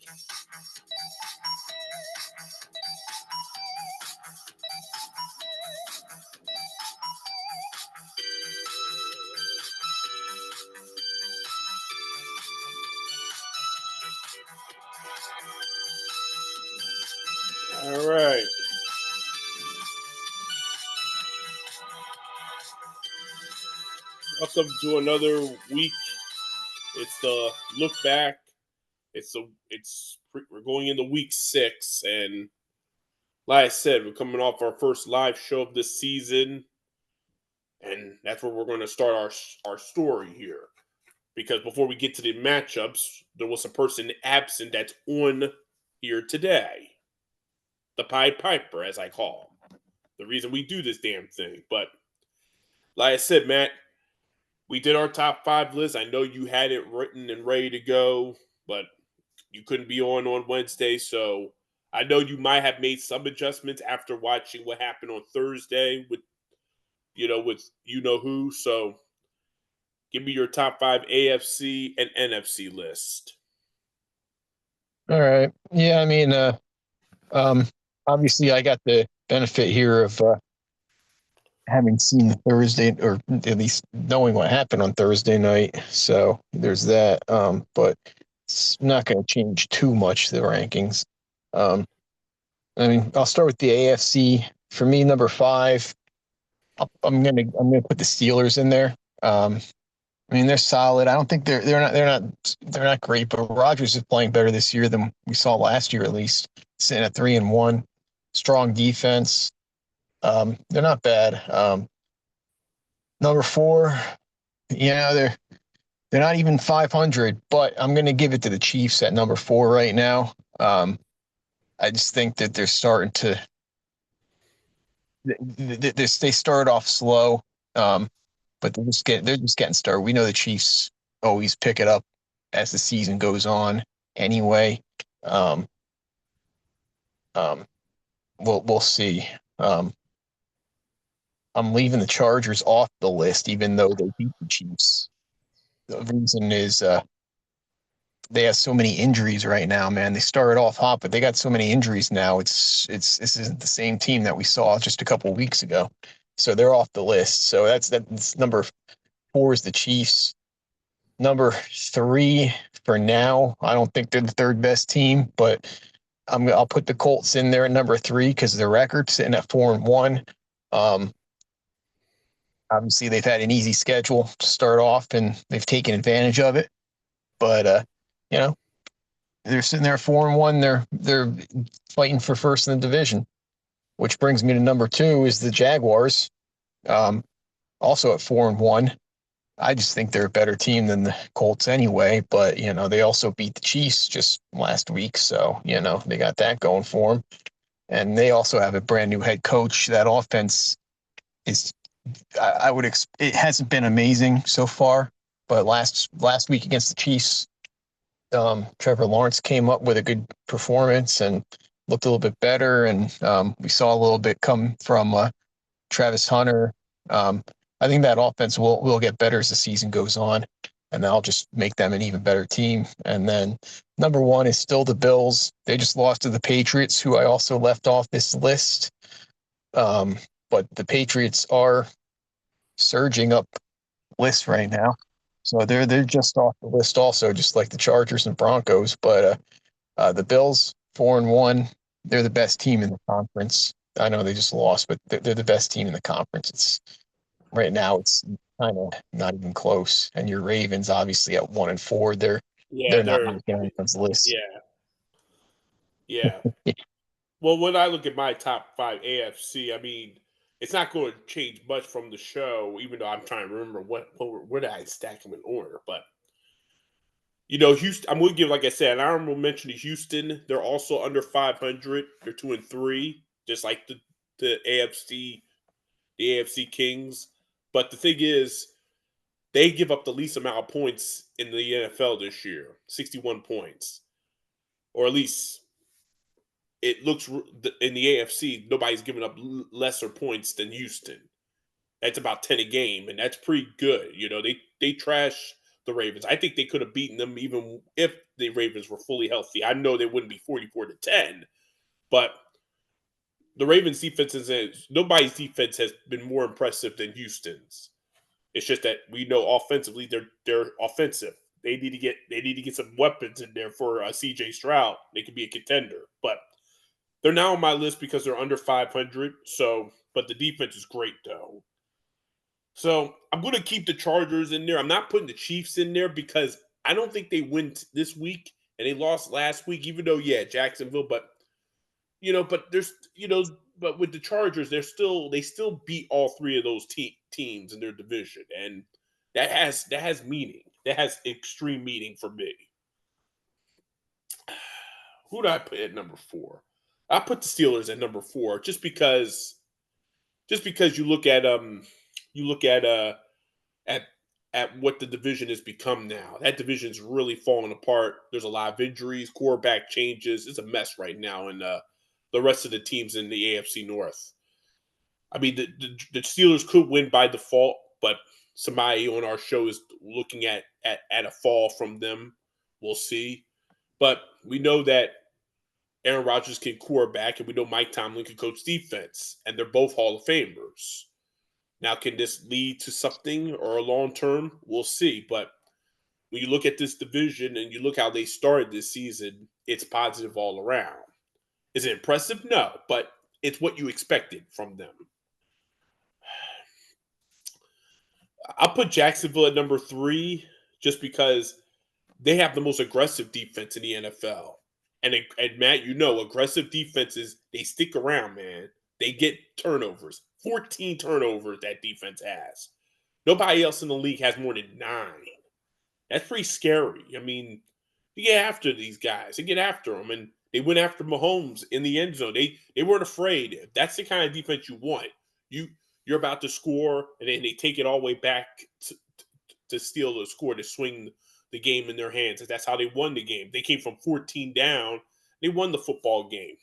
All right. Welcome to another week. It's the look back. We're going into week 6, and like I said, we're coming off our first live show of this season, and that's where we're going to start our story here. Because before we get to the matchups, there was a person absent that's on here today, the Pied Piper, as I call him. The reason we do this damn thing, but like I said, Matt, we did our top 5 list. I know you had it written and ready to go, but you couldn't be on Wednesday, so I know you might have made some adjustments after watching what happened on Thursday with you know who. So give me your top 5 AFC and NFC list. All right. Yeah, I mean, um, obviously, I got the benefit here of having seen Thursday, or at least knowing what happened on Thursday night. So there's that. But it's not going to change too much the rankings. Um, I mean, I'll start with the AFC. For me, number 5, I'm gonna put the Steelers in there. I mean, they're solid. I don't think they're not great, but Rodgers is playing better this year than we saw last year, at least. Sitting at 3-1, strong defense. They're not bad. Number 4, they're not even 500, but I'm going to give it to the Chiefs at number 4 right now. I just think that they're starting to they started off slow, but they're just getting started. We know the Chiefs always pick it up as the season goes on. Anyway, um, um, we'll see. Um, I'm leaving the Chargers off the list, even though they beat the Chiefs. The reason is they have so many injuries right now, man. They started off hot, but they got so many injuries now. This isn't the same team that we saw just a couple of weeks ago. So they're off the list. So that's number 4 is the Chiefs. Number 3 for now. I don't think they're the third best team, but I'll put the Colts in there at number 3 because their record sitting at 4-1. Um, Obviously, they've had an easy schedule to start off, and they've taken advantage of it. But you know, they're sitting there 4-1. They're fighting for first in the division, which brings me to number 2 is the Jaguars, um, also at 4-1. I just think they're a better team than the Colts anyway. But they also beat the Chiefs just last week, so they got that going for them. And they also have a brand new head coach. That offense is, it hasn't been amazing so far, but last week against the Chiefs, Trevor Lawrence came up with a good performance and looked a little bit better, and we saw a little bit come from Travis Hunter. Um, I think that offense will get better as the season goes on, and that'll just make them an even better team. And then number 1 is still the Bills. They just lost to the Patriots, who I also left off this list. Um, but the Patriots are surging up list right now, so they're just off the list also, just like the Chargers and Broncos. But the Bills 4-1, they're the best team in the conference. I know they just lost, but they're the best team in the conference. It's right now it's kind of not even close. And your Ravens obviously at 1-4, Yeah, they're not making anyone's list. yeah, yeah. Well, when I look at my top 5 AFC, I mean, it's not going to change much from the show, even though I'm trying to remember where did I stack them in order. But Houston, I'm going to give, like I said, an honorable mention to Houston. They're also under 500. They're 2-3, just like the AFC Kings. But the thing is, they give up the least amount of points in the NFL this year, 61 points, or at least it looks in the AFC. Nobody's giving up lesser points than Houston. That's about 10 a game, and that's pretty good. They trash the Ravens. I think they could have beaten them even if the Ravens were fully healthy. I know they wouldn't be 44-10, but the Ravens defense nobody's defense has been more impressive than Houston's. It's just that we know offensively they're offensive. They need to get some weapons in there for CJ Stroud. They could be a contender, but they're now on my list because they're under 500. So, but the defense is great though. So I'm going to keep the Chargers in there. I'm not putting the Chiefs in there because I don't think they win this week, and they lost last week. Even though, yeah, Jacksonville, but but there's but with the Chargers, they still beat all three of those teams in their division, and that has meaning. That has extreme meaning for me. Who do I put at number 4? I put the Steelers at number 4 just because you look at at what the division has become now. That division's really falling apart. There's a lot of injuries, quarterback changes. It's a mess right now, and the rest of the teams in the AFC North. I mean, the Steelers could win by default, but somebody on our show is looking at a fall from them. We'll see. But we know that Aaron Rodgers can quarterback, and we know Mike Tomlin can coach defense, and they're both Hall of Famers. Now, can this lead to something or a long term? We'll see. But when you look at this division and you look how they started this season, it's positive all around. Is it impressive? No, but it's what you expected from them. I'll put Jacksonville at number 3 just because they have the most aggressive defense in the NFL. And Matt, aggressive defenses, they stick around, man. They get turnovers. 14 turnovers that defense has. Nobody else in the league has more than 9. That's pretty scary. I mean, you get after these guys. They get after them, and they went after Mahomes in the end zone. They weren't afraid. That's the kind of defense you want. You're about to score, and then they take it all the way back to steal the score, to swing the game in their hands. That's how they won the game. They came from 14 down. They won the football game.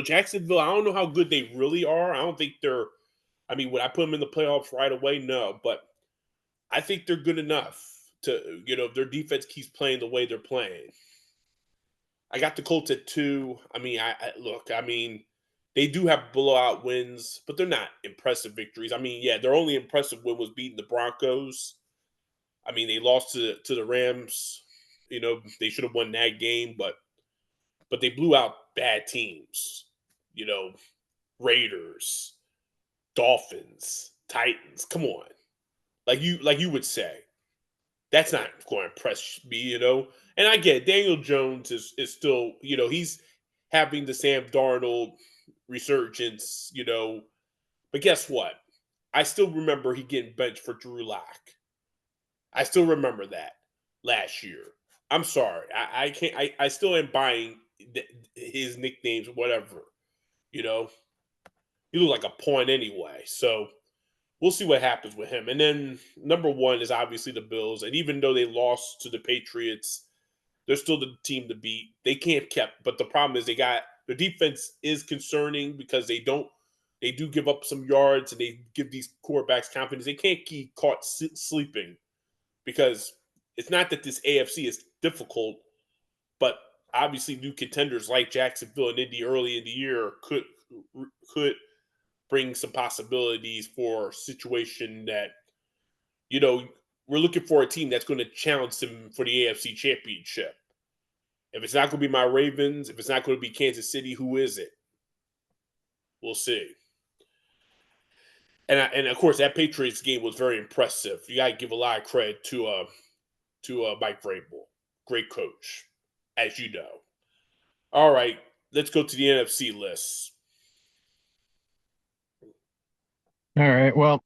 Jacksonville, I don't know how good they really are. I don't think would I put them in the playoffs right away? No, but I think they're good enough to, if their defense keeps playing the way they're playing. I got the Colts at 2. They do have blowout wins, but they're not impressive victories. Their only impressive win was beating the Broncos. They lost to the Rams. They should have won that game, but they blew out bad teams. Raiders, Dolphins, Titans. Come on, like you would say, that's not going to impress me. And I get it. Daniel Jones is still, he's having the Sam Darnold resurgence. But guess what? I still remember he getting benched for Drew Lock. I still remember that last year. I'm sorry. I can't. I still am buying his nicknames, whatever. He looked like a pawn anyway. So we'll see what happens with him. And then number 1 is obviously the Bills. And even though they lost to the Patriots, they're still the team to beat. They can't kept, but the problem is their defense is concerning because they do give up some yards and they give these quarterbacks confidence. They can't keep caught sleeping because it's not that this AFC is difficult, but obviously new contenders like Jacksonville and Indy early in the year could bring some possibilities for a situation that, we're looking for a team that's going to challenge them for the AFC Championship. If it's not going to be my Ravens, if it's not going to be Kansas City, who is it? We'll see. And of course, that Patriots game was very impressive. You got to give a lot of credit to Mike Vrabel. Great coach, as you know. All right, let's go to the NFC list. All right. Well,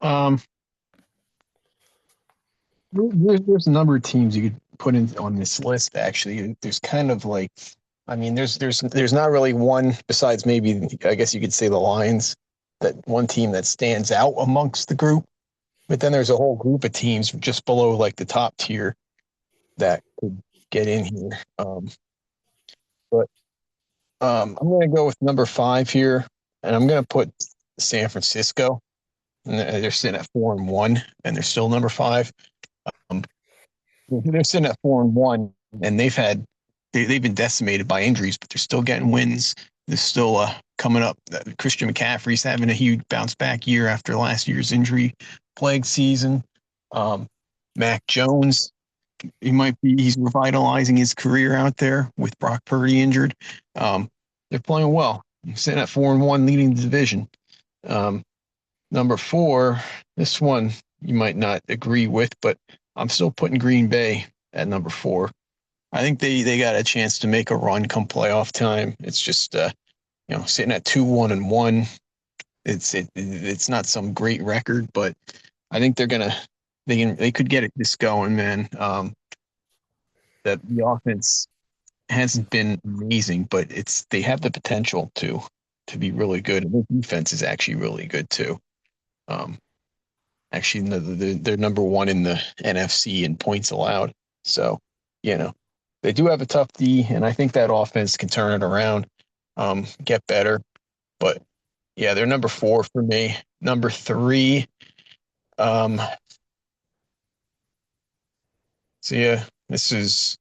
there's a number of teams you could put in on this list. Actually, there's kind of like, there's not really one besides maybe, I guess you could say, the Lions, that one team that stands out amongst the group. But then there's a whole group of teams just below like the top tier that could get in here. I'm going to go with number 5 here, and I'm going to put San Francisco. And they're sitting at 4-1, and they're still number 5. They're sitting at 4-1, and they've been decimated by injuries, but they're still getting wins. They're still coming up. Christian McCaffrey's having a huge bounce back year after last year's injury plagued season. Um, Mac Jones, he's revitalizing his career out there with Brock Purdy injured. They're playing well. Sitting at 4-1, leading the division. Um, Number four, this one you might not agree with, but I'm still putting Green Bay at number four. I think they got a chance to make a run come playoff time. It's just sitting at 2-1-1. It's not some great record, but I think they could get it this going, man. That the offense hasn't been amazing, but they have the potential to be really good. And the defense is actually really good too. Um, Actually, no, they're number one in the NFC in points allowed. So, you know, they do have a tough D, and I think that offense can turn it around, get better. But yeah, they're number four for me. Number three, um, so yeah, this is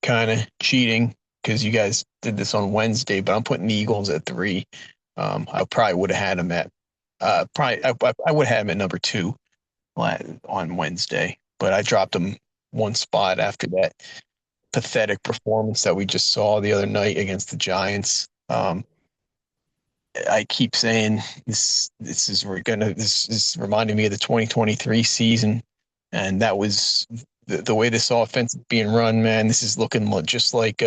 kind of cheating because you guys did this on Wednesday, but I'm putting the Eagles at three. I probably would have had them at I would have had them at number two on Wednesday, but I dropped them one spot after that pathetic performance that we just saw the other night against the Giants. I keep saying this is reminding me of the 2023 season, and that was the way this offense is being run. Man, this is looking just like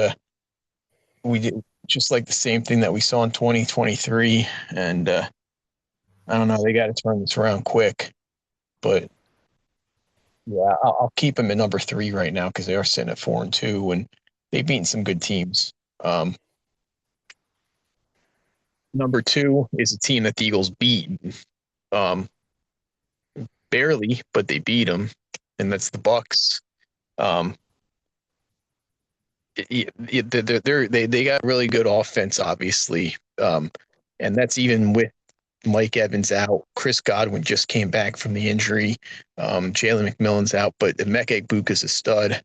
we did, just like the same thing that we saw in 2023, and I don't know, they got to turn this around quick, but yeah, I'll keep them at number three right now because they are sitting at 4-2, and they've beaten some good teams. Um, Number two is a team that the Eagles beat, um, barely, but they beat them, and that's the Bucks. Um, they got really good offense, obviously, and that's even with Mike Evans out. Chris Godwin just came back from the injury. Jalen McMillan's out, but Emeka Egbuka's a stud.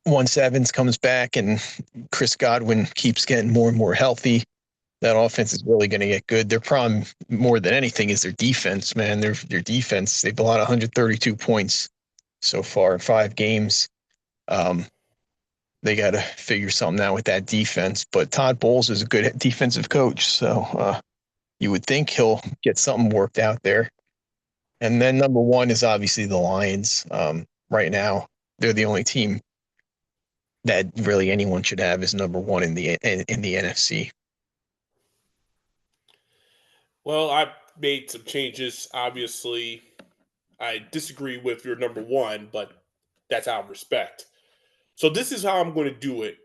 Once Evans comes back and Chris Godwin keeps getting more and more healthy, that offense is really going to get good. Their problem more than anything is their defense, man. Their defense, they've allowed 132 points so far in 5 games. Um, they got to figure something out with that defense. But Todd Bowles is a good defensive coach, so you would think he'll get something worked out there. And then number one is obviously the Lions. Right now, they're the only team that really anyone should have as number one in the NFC. Well, I made some changes. Obviously, I disagree with your number one, but that's out of respect. So this is how I'm going to do it.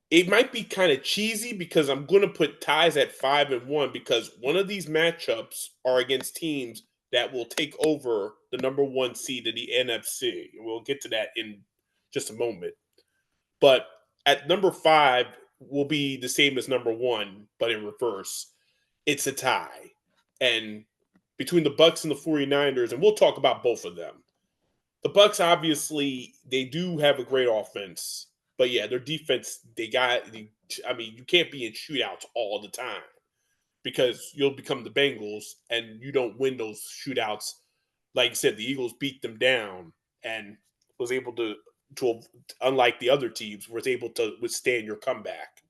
It might be kind of cheesy because I'm going to put ties at 5-1 because one of these matchups are against teams that will take over the number one seed in the NFC. And we'll get to that in just a moment. But at number five will be the same as number one, but in reverse. It's a tie. And between the Bucks and the 49ers, and we'll talk about both of them. The Bucks obviously they do have a great offense, but yeah, their defense I mean, you can't be in shootouts all the time because you'll become the Bengals and you don't win those shootouts. Like you said, the Eagles beat them down and was able to unlike the other teams was able to withstand your comeback.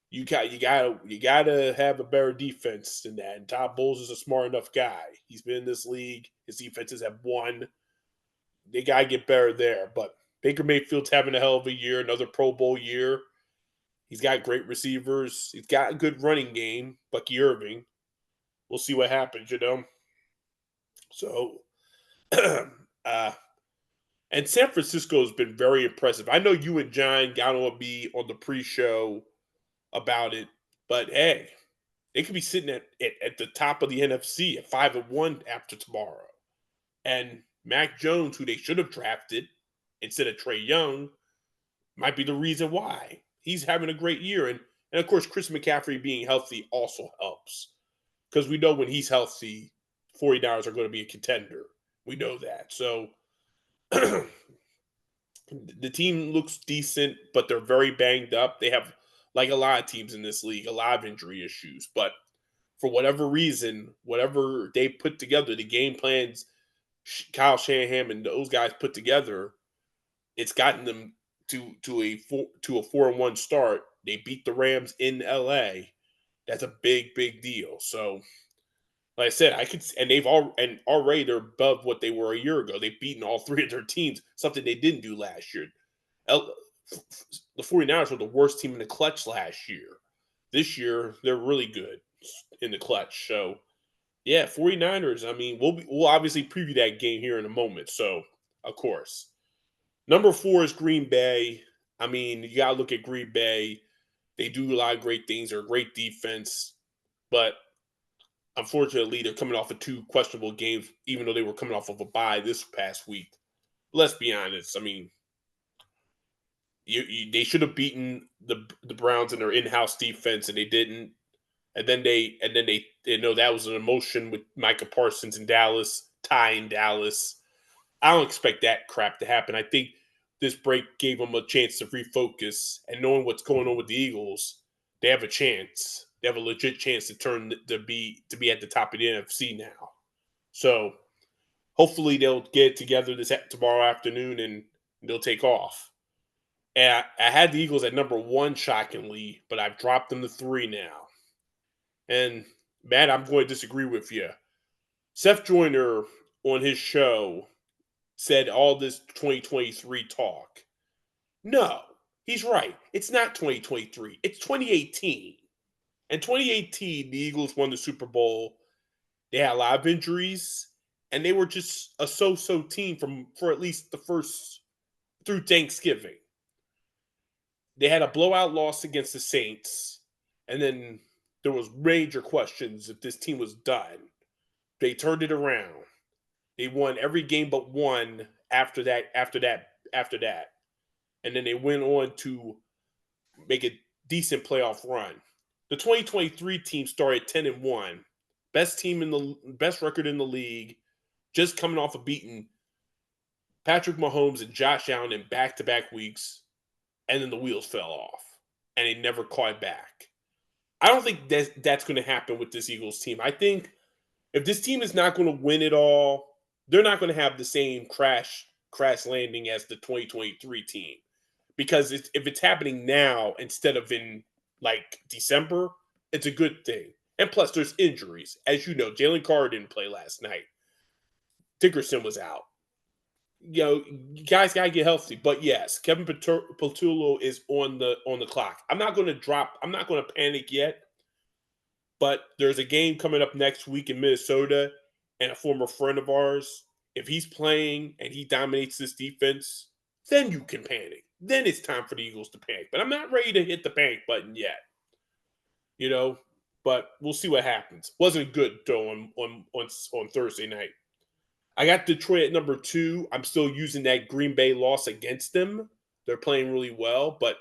You gotta have a better defense than that. And Todd Bowles is a smart enough guy. He's been in this league. His defenses have won. They gotta get better there. But Baker Mayfield's having a hell of a year, another Pro Bowl year. He's got great receivers. He's got a good running game, Bucky Irving. We'll see what happens. So, uh, and San Francisco has been very impressive. I know you and John got on me on the pre-show about it, but hey, they could be sitting at the top of the NFC at 5-1 after tomorrow. And Mac Jones, who they should have drafted instead of Trey Young, might be the reason why. He's having a great year. And of course, Chris McCaffrey being healthy also helps. Because we know when he's healthy, 49ers are going to be a contender. We know that. So the team looks decent, but they're very banged up. They have, like a lot of teams in this league, a lot of injury issues. But for whatever reason, whatever they put together, the game plans Kyle Shanahan and those guys put together, it's gotten them to a 4-1 start. They beat the Rams in LA. That's a big deal. So, like I said, I could, and already they're above what they were a year ago. They've beaten all three of their teams, something they didn't do last year. The 49ers were the worst team in the clutch last year. This year, they're really good in the clutch. So, yeah, 49ers. I mean, we'll obviously preview that game here in a moment. So, of course. Number 4 is Green Bay. I mean, you got to look at Green Bay. They do a lot of great things. They're a great defense. But unfortunately, they're coming off of 2 questionable games, even though they were coming off of a bye this past week. Let's be honest. I mean, they should have beaten the Browns in their in-house defense, and they didn't. And then they know that was an emotion with Micah Parsons in Dallas, tying Dallas. I don't expect that crap to happen. I think this break gave them a chance to refocus, and knowing what's going on with the Eagles, they have a chance. They have a legit chance to be at the top of the NFC now. So hopefully they'll get it together tomorrow afternoon and they'll take off. And I had the Eagles at number 1, shockingly, but I've dropped them to 3 now. And Matt, I'm going to disagree with you. Seth Joyner on his show said all this 2023 talk. No, he's right. It's not 2023. It's 2018. In 2018, the Eagles won the Super Bowl. They had a lot of injuries, and they were just a so-so team for at least the first through Thanksgiving. They had a blowout loss against the Saints, and then there was major questions if this team was done. They turned it around. They won every game but one after that, and then they went on to make a decent playoff run. The 2023 team started 10-1, best record in the league, just coming off of beating Patrick Mahomes and Josh Allen in back-to-back weeks, and then the wheels fell off, and they never caught back. I don't think that's going to happen with this Eagles team. I think if this team is not going to win it all, they're not going to have the same crash landing as the 2023 team. Because if it's happening now instead of in like December, it's a good thing. And plus, there's injuries. As you know, Jalen Carter didn't play last night. Dickerson was out. You know, guys got to get healthy. But yes, Kevin Patullo is on the clock. I'm not going to panic yet. But there's a game coming up next week in Minnesota, and a former friend of ours, if he's playing and he dominates this defense, then you can panic. Then it's time for the Eagles to panic. But I'm not ready to hit the panic button yet. You know, but we'll see what happens. Wasn't good though on Thursday night. I got Detroit at number 2. I'm still using that Green Bay loss against them. They're playing really well, but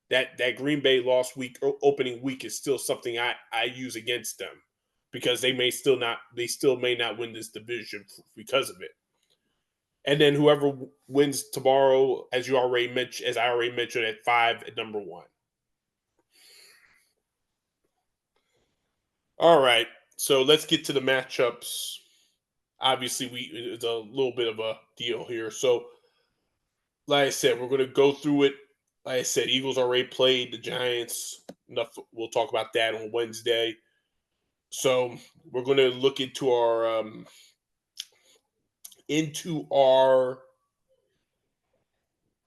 that Green Bay loss opening week is still something I use against them because they still may not win this division because of it. And then whoever wins tomorrow, as I already mentioned at 5 at number 1. All right, so let's get to the matchups. Obviously, it's a little bit of a deal here. So, like I said, we're going to go through it. Like I said, Eagles already played the Giants. Enough. We'll talk about that on Wednesday. So we're going to look into our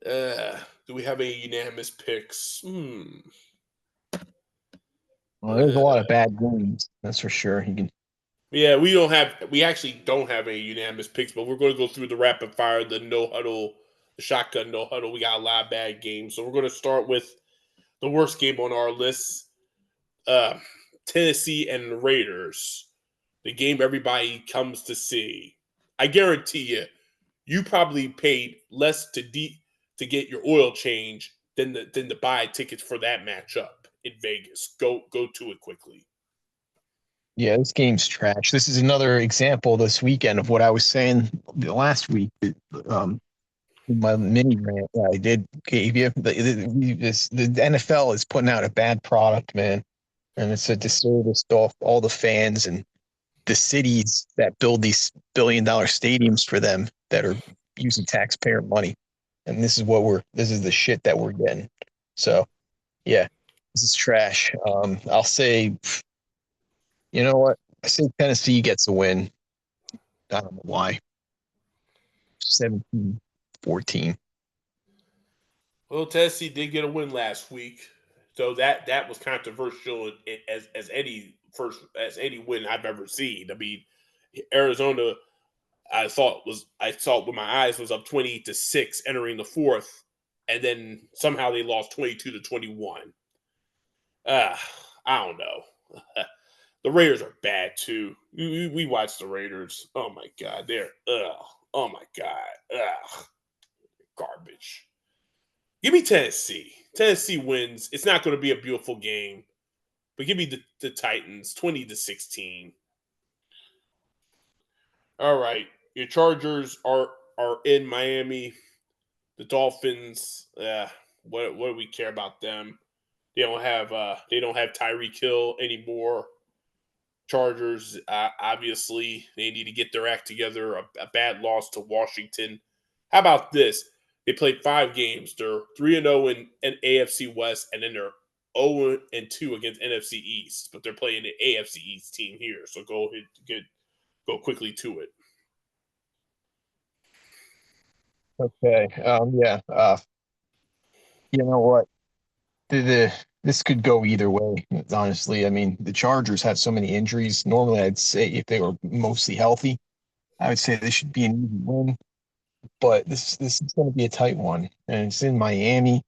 do we have any unanimous picks? Well, there's a lot of bad games, that's for sure. Yeah, we actually don't have any unanimous picks, but we're going to go through the rapid fire, the no huddle, the shotgun no huddle. We got a lot of bad games. So we're going to start with the worst game on our list. Tennessee and the Raiders. The game everybody comes to see. I guarantee you probably paid less to get your oil change than to buy tickets for that matchup in Vegas. Go to it quickly. Yeah, this game's trash. This is another example this weekend of what I was saying the last week. Um, my mini rant that I did gave you. The NFL is putting out a bad product, man, and it's a disservice to all the fans and the cities that build these billion-dollar stadiums for them that are using taxpayer money. And this is the shit that we're getting. So yeah, this is trash. I'll say, you know what? I say Tennessee gets a win. I don't know why. 17-14. Well, Tennessee did get a win last week, so that was controversial as any win I've ever seen. I mean, Arizona, I saw with my eyes was up 20-6 entering the fourth, and then somehow they lost 22-21. Uh, I don't know. The Raiders are bad too. We watched the Raiders. Oh my god, they're oh my god, garbage. Give me Tennessee. Tennessee wins. It's not going to be a beautiful game, but give me the Titans 20-16. All right, your Chargers are in Miami. The Dolphins. What do we care about them? They don't have Tyreek Hill anymore. Chargers, obviously, they need to get their act together. A bad loss to Washington. How about this? They played 5 games. They're 3-0 in AFC West, and then they're 0-2 against NFC East. But they're playing the AFC East team here, so go quickly to it. Okay. Yeah. You know what? This could go either way, honestly. I mean, the Chargers have so many injuries. Normally, I'd say if they were mostly healthy, I would say this should be an easy win. But this is going to be a tight one, and it's in Miami.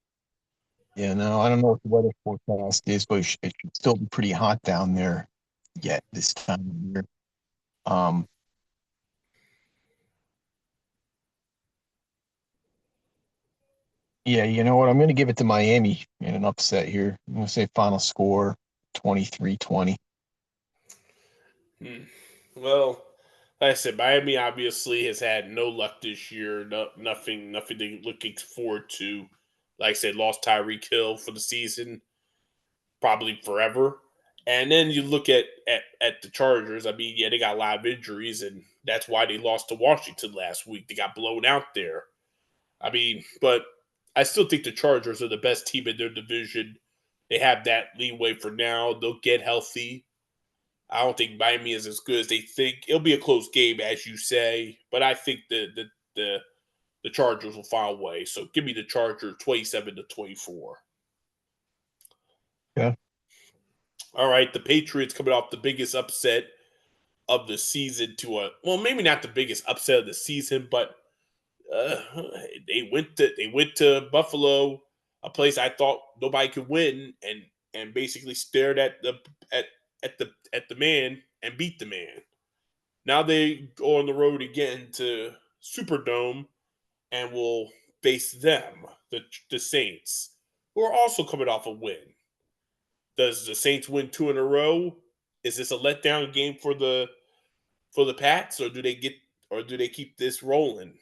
I don't know what the weather forecast is, but it should still be pretty hot down there yet this time of year. Um, yeah, you know what? I'm going to give it to Miami in an upset here. I'm going to say final score 23-20. Hmm. Well, like I said, Miami obviously has had no luck this year. Nothing to looking forward to. Like I said, lost Tyreek Hill for the season, probably forever. And then you look at the Chargers. I mean, yeah, they got a lot of injuries, and that's why they lost to Washington last week. They got blown out there. I mean, but I still think the Chargers are the best team in their division. They have that leeway for now. They'll get healthy. I don't think Miami is as good as they think. It'll be a close game, as you say, but I think the Chargers will find a way. So give me the Chargers 27-24. Yeah. All right, the Patriots coming off the biggest upset of the season to a well, maybe not the biggest upset of the season, but uh, they went to Buffalo, a place I thought nobody could win, and basically stared at at the man and beat the man. Now they go on the road again to Superdome and will face them, the Saints, who are also coming off a win. Does the Saints win 2 in a row? Is this a letdown game for the Pats, or do they keep this rolling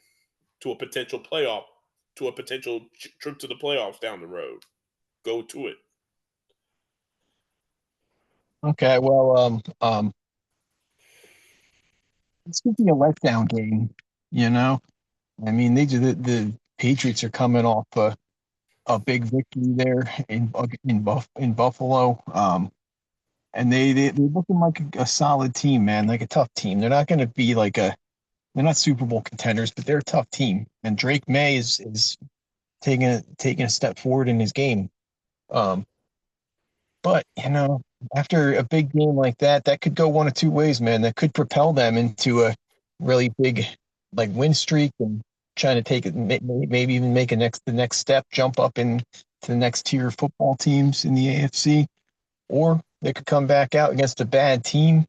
to a potential playoff to a potential trip to the playoffs down the road? Go to it. Okay. Well, this could be a letdown game. You know, I mean, the Patriots are coming off a big victory there in Buffalo. And they're looking like a solid team, man, like a tough team. They're not going to be they're not Super Bowl contenders, but they're a tough team. And Drake May is taking a step forward in his game. Um, but after a big game like that, that could go one of two ways, man. That could propel them into a really big win streak and trying to take it, maybe even make the next step, jump up in to the next tier of football teams in the AFC, or they could come back out against a bad team,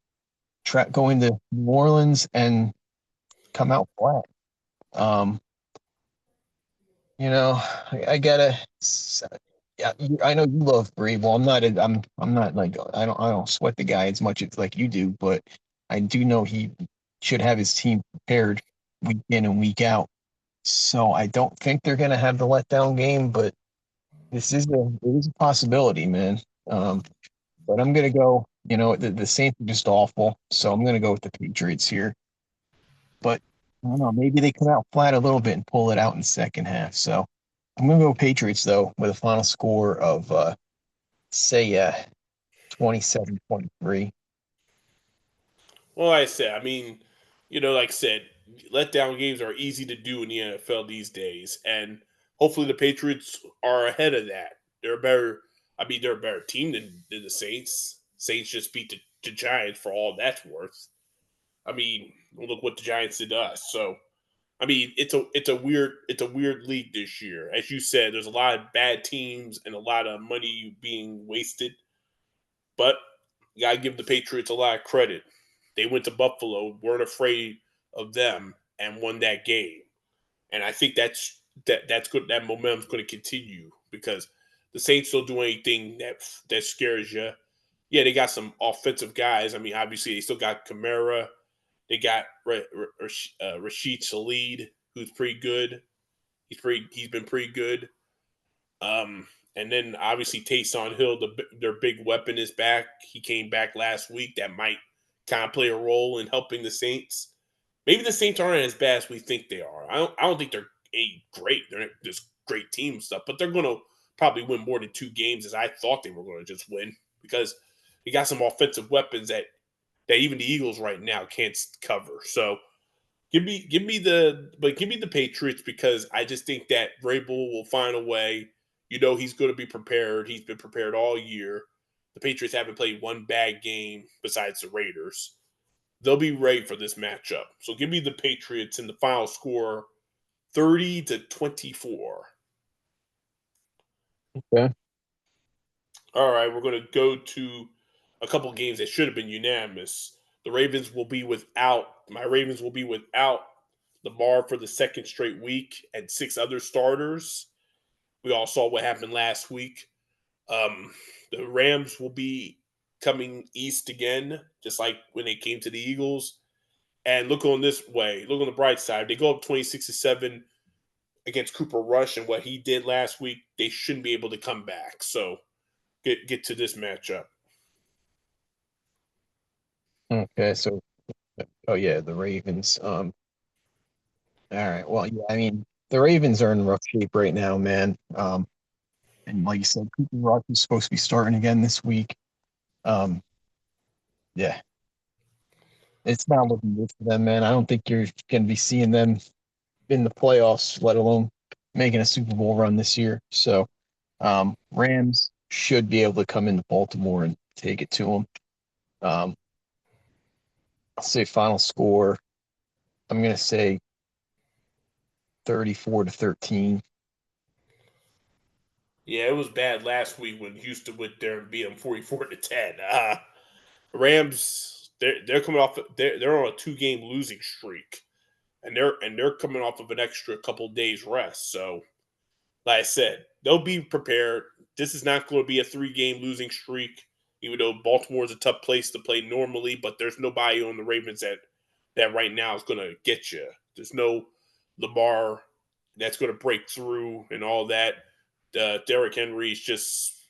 go into New Orleans and come out flat. Um, I gotta Yeah, I know you love Vrabel. I'm not like I don't sweat the guy as much as like you do, but I do know he should have his team prepared week in and week out. So I don't think they're gonna have the letdown game, but it is a possibility, man. But I'm gonna go. The Saints are just awful, so I'm gonna go with the Patriots here. But I don't know, maybe they come out flat a little bit and pull it out in the second half. So I'm gonna go Patriots though with a final score of say 27-23. Well, like I said, like I said, letdown games are easy to do in the NFL these days, and hopefully the Patriots are ahead of that. They're a better. They're a better team than the Saints. Saints just beat the Giants for all that's worth. Look what the Giants did to us. So, it's a weird league this year. As you said, there's a lot of bad teams and a lot of money being wasted. But you gotta give the Patriots a lot of credit. They went to Buffalo, weren't afraid of them, and won that game. And I think that's good. That momentum's going to continue because the Saints don't do anything that scares you. Yeah, they got some offensive guys. Obviously they still got Kamara. They got Rashid Shaheed, who's pretty good. He's been pretty good. Um, and then obviously Taysom Hill, their big weapon, is back. He came back last week. That might kind of play a role in helping the Saints. Maybe the Saints aren't as bad as we think they are. I don't think they're great. They're not this great team and stuff, but they're going to probably win more than 2 games as I thought they were going to just win because they got some offensive weapons that even the Eagles right now can't cover. So give me the Patriots because I just think that Vrabel will find a way. He's going to be prepared. He's been prepared all year. The Patriots haven't played one bad game besides the Raiders. They'll be ready for this matchup. So give me the Patriots in the final score 30-24. Okay. All right, we're going to go to a couple games that should have been unanimous. My Ravens will be without Lamar for the second straight week and 6 other starters. We all saw what happened last week. Um, the Rams will be coming east again, just like when they came to the Eagles. And look on this way. Look on the bright side. They go up 26-7 against Cooper Rush and what he did last week. They shouldn't be able to come back. So get to this matchup. Okay, so oh yeah, the Ravens. All right. Well, yeah, the Ravens are in rough shape right now, man. And like you said, Cooper Rush is supposed to be starting again this week. Um, yeah, it's not looking good for them, man. I don't think you're going to be seeing them in the playoffs, let alone making a Super Bowl run this year. So, Rams should be able to come into Baltimore and take it to them. I'll say final score. I'm going to say 34-13. Yeah, it was bad last week when Houston went there and beat them 44-10. Rams, they're coming off. They're on a 2-game losing streak, and they're coming off of an extra couple days rest. So, like I said, they'll be prepared. This is not going to be a 3-game losing streak, even though Baltimore is a tough place to play normally. But there's nobody on the Ravens that right now is going to get you. There's no Lamar that's going to break through and all that. Derrick Henry's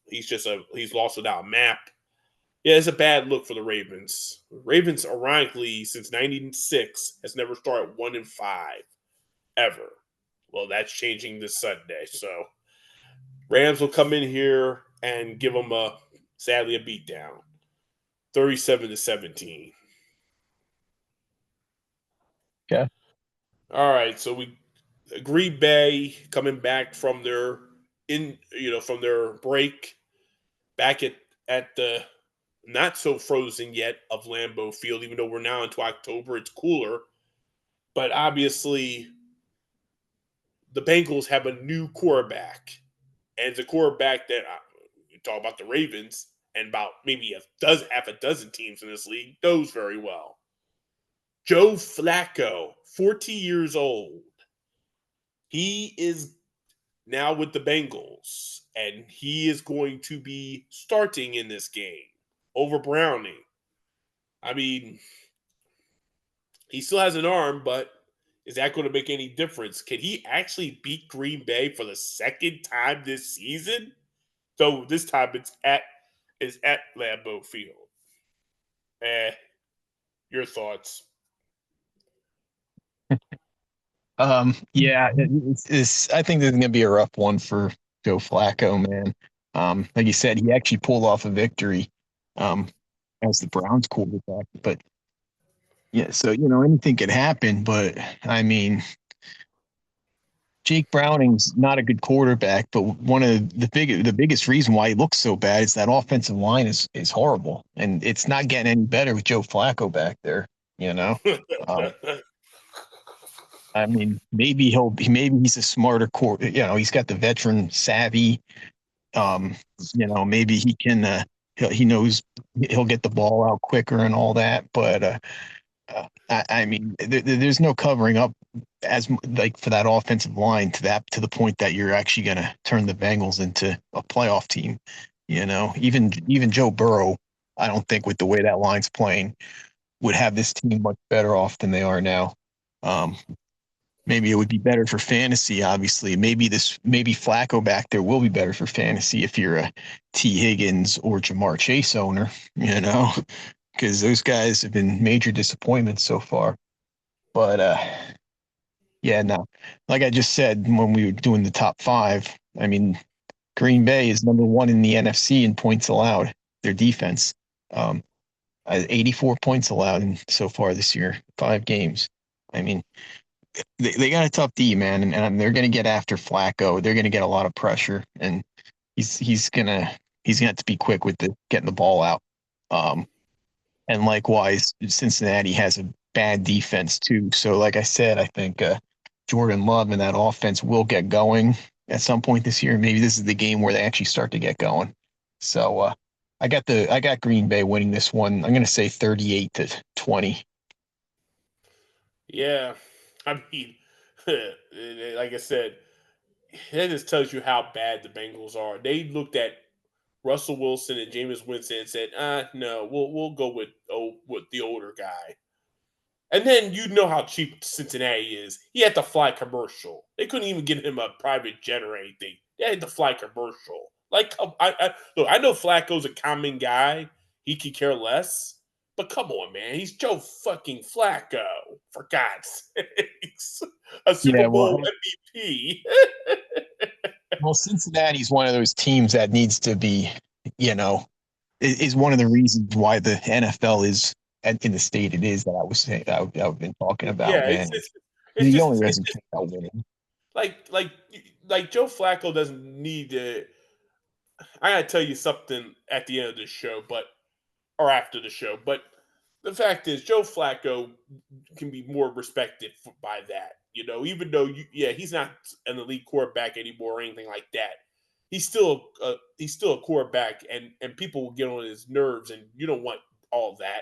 he's lost without a map. Yeah, it's a bad look for the Ravens. Ravens, ironically, since '96, has never started 1-5 ever. Well, that's changing this Sunday. So Rams will come in here and give them sadly a beatdown, 37-17. Okay. All right, so we Green Bay coming back from their break back at the not so frozen yet of Lambeau Field, even though we're now into October, it's cooler. But obviously, the Bengals have a new quarterback, and it's a quarterback that you talk about the Ravens and about maybe half a dozen teams in this league knows very well. Joe Flacco, 40 years old. He is now with the Bengals, and he is going to be starting in this game over Browning. I mean, he still has an arm, but is that going to make any difference? Can he actually beat Green Bay for the second time this season? Though this time it's at Lambeau Field. Eh, your thoughts? Yeah, I think this is gonna be a rough one for Joe Flacco, man. Like you said, he actually pulled off a victory, um, as the Browns quarterback. But yeah, so anything could happen. But I mean, Jake Browning's not a good quarterback, but one of the biggest reason why he looks so bad is that offensive line is horrible, and it's not getting any better with Joe Flacco back there. You know, um, I mean, maybe he's a smarter core. He's got the veteran savvy. Um, maybe he can. He knows he'll get the ball out quicker and all that. But I mean, there's no covering up like for that offensive line to the point that you're actually going to turn the Bengals into a playoff team. Even Joe Burrow, I don't think with the way that line's playing would have this team much better off than they are now. Um, Maybe it would be better for fantasy, obviously. Maybe Flacco back there will be better for fantasy if you're a T. Higgins or Jamar Chase owner, because those guys have been major disappointments so far. But yeah, no. Like I just said when we were doing the top five, I mean, Green Bay is number one in the NFC in points allowed, their defense. 84 points allowed so far this year, 5 games. I mean, they got a tough D, man, and they're going to get after Flacco. They're going to get a lot of pressure, and he's gonna have to be quick with getting the ball out. Um, and likewise, Cincinnati has a bad defense too. So, like I said, I think Jordan Love and that offense will get going at some point this year. Maybe this is the game where they actually start to get going. So, I got Green Bay winning this one. I'm going to say 38-20. Yeah, I mean, like I said, that just tells you how bad the Bengals are. They looked at Russell Wilson and Jameis Winston and said, no, we'll go with the older guy." And then you know how cheap Cincinnati is. He had to fly commercial. They couldn't even get him a private jet or anything. They had to fly commercial. Like, look, I know Flacco's a common guy. He could care less. But come on, man. He's Joe fucking Flacco, for God's sakes. A Super Yeah, Bowl MVP. Cincinnati's one of those teams that needs to be, you know, is one of the reasons why the NFL is in the state it is that I was saying I've been talking about, Yeah, man. it's He only just it's doesn't just care about winning. like like like Joe Flacco doesn't need to. I gotta tell you something at the end of this show, but or after the show. But the fact is, Joe Flacco can be more respected by that. Even though he's not an elite quarterback anymore or anything like that. He's still a quarterback, and people will get on his nerves, and you don't want all that.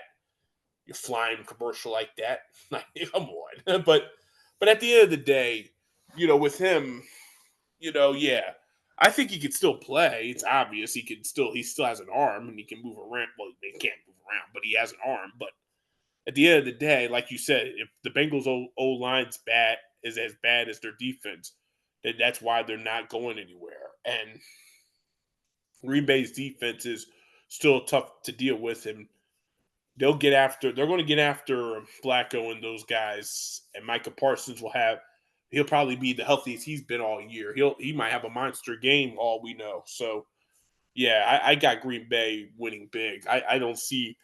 You're flying commercial like that. Like, come on. But at the end of the day, with him, yeah, I think he could still play. It's obvious he still has an arm and he can move around. Well, he can't move around, but he has an arm. But at the end of the day, like you said, if the Bengals' old line's bad is as bad as their defense, then that's why they're not going anywhere. And Green Bay's defense is still tough to deal with, and they're going to get after Flacco and those guys, and Micah Parsons he'll probably be the healthiest he's been all year. He might have a monster game, all we know. So yeah, I got Green Bay winning big. I don't see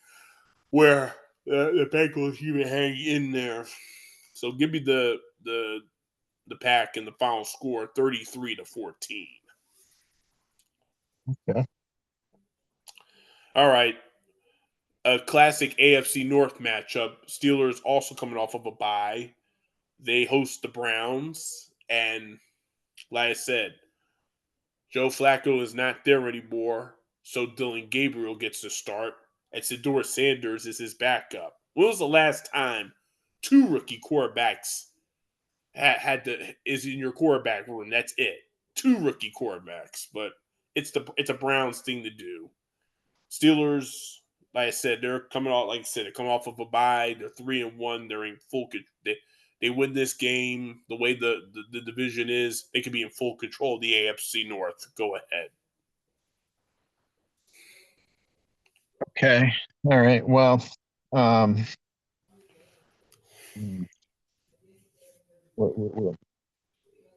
where the Bengals even hang in there. So give me the pack and the final score 33-14. Yeah. All right. A classic AFC North matchup. Steelers also coming off of a bye. They host the Browns, and like I said, Joe Flacco is not there anymore, so Dylan Gabriel gets to start, and Shedeur Sanders is his backup. When was the last time two rookie quarterbacks is in your quarterback room? That's it. two rookie quarterbacks, but it's a Browns thing to do. Steelers, like I said, they're coming off. Like I said, they're coming off of a bye. They're 3-1. They're in full. They win this game. The way the division is, they could be in full control of the AFC North. Go ahead. Okay. All right. Well, um,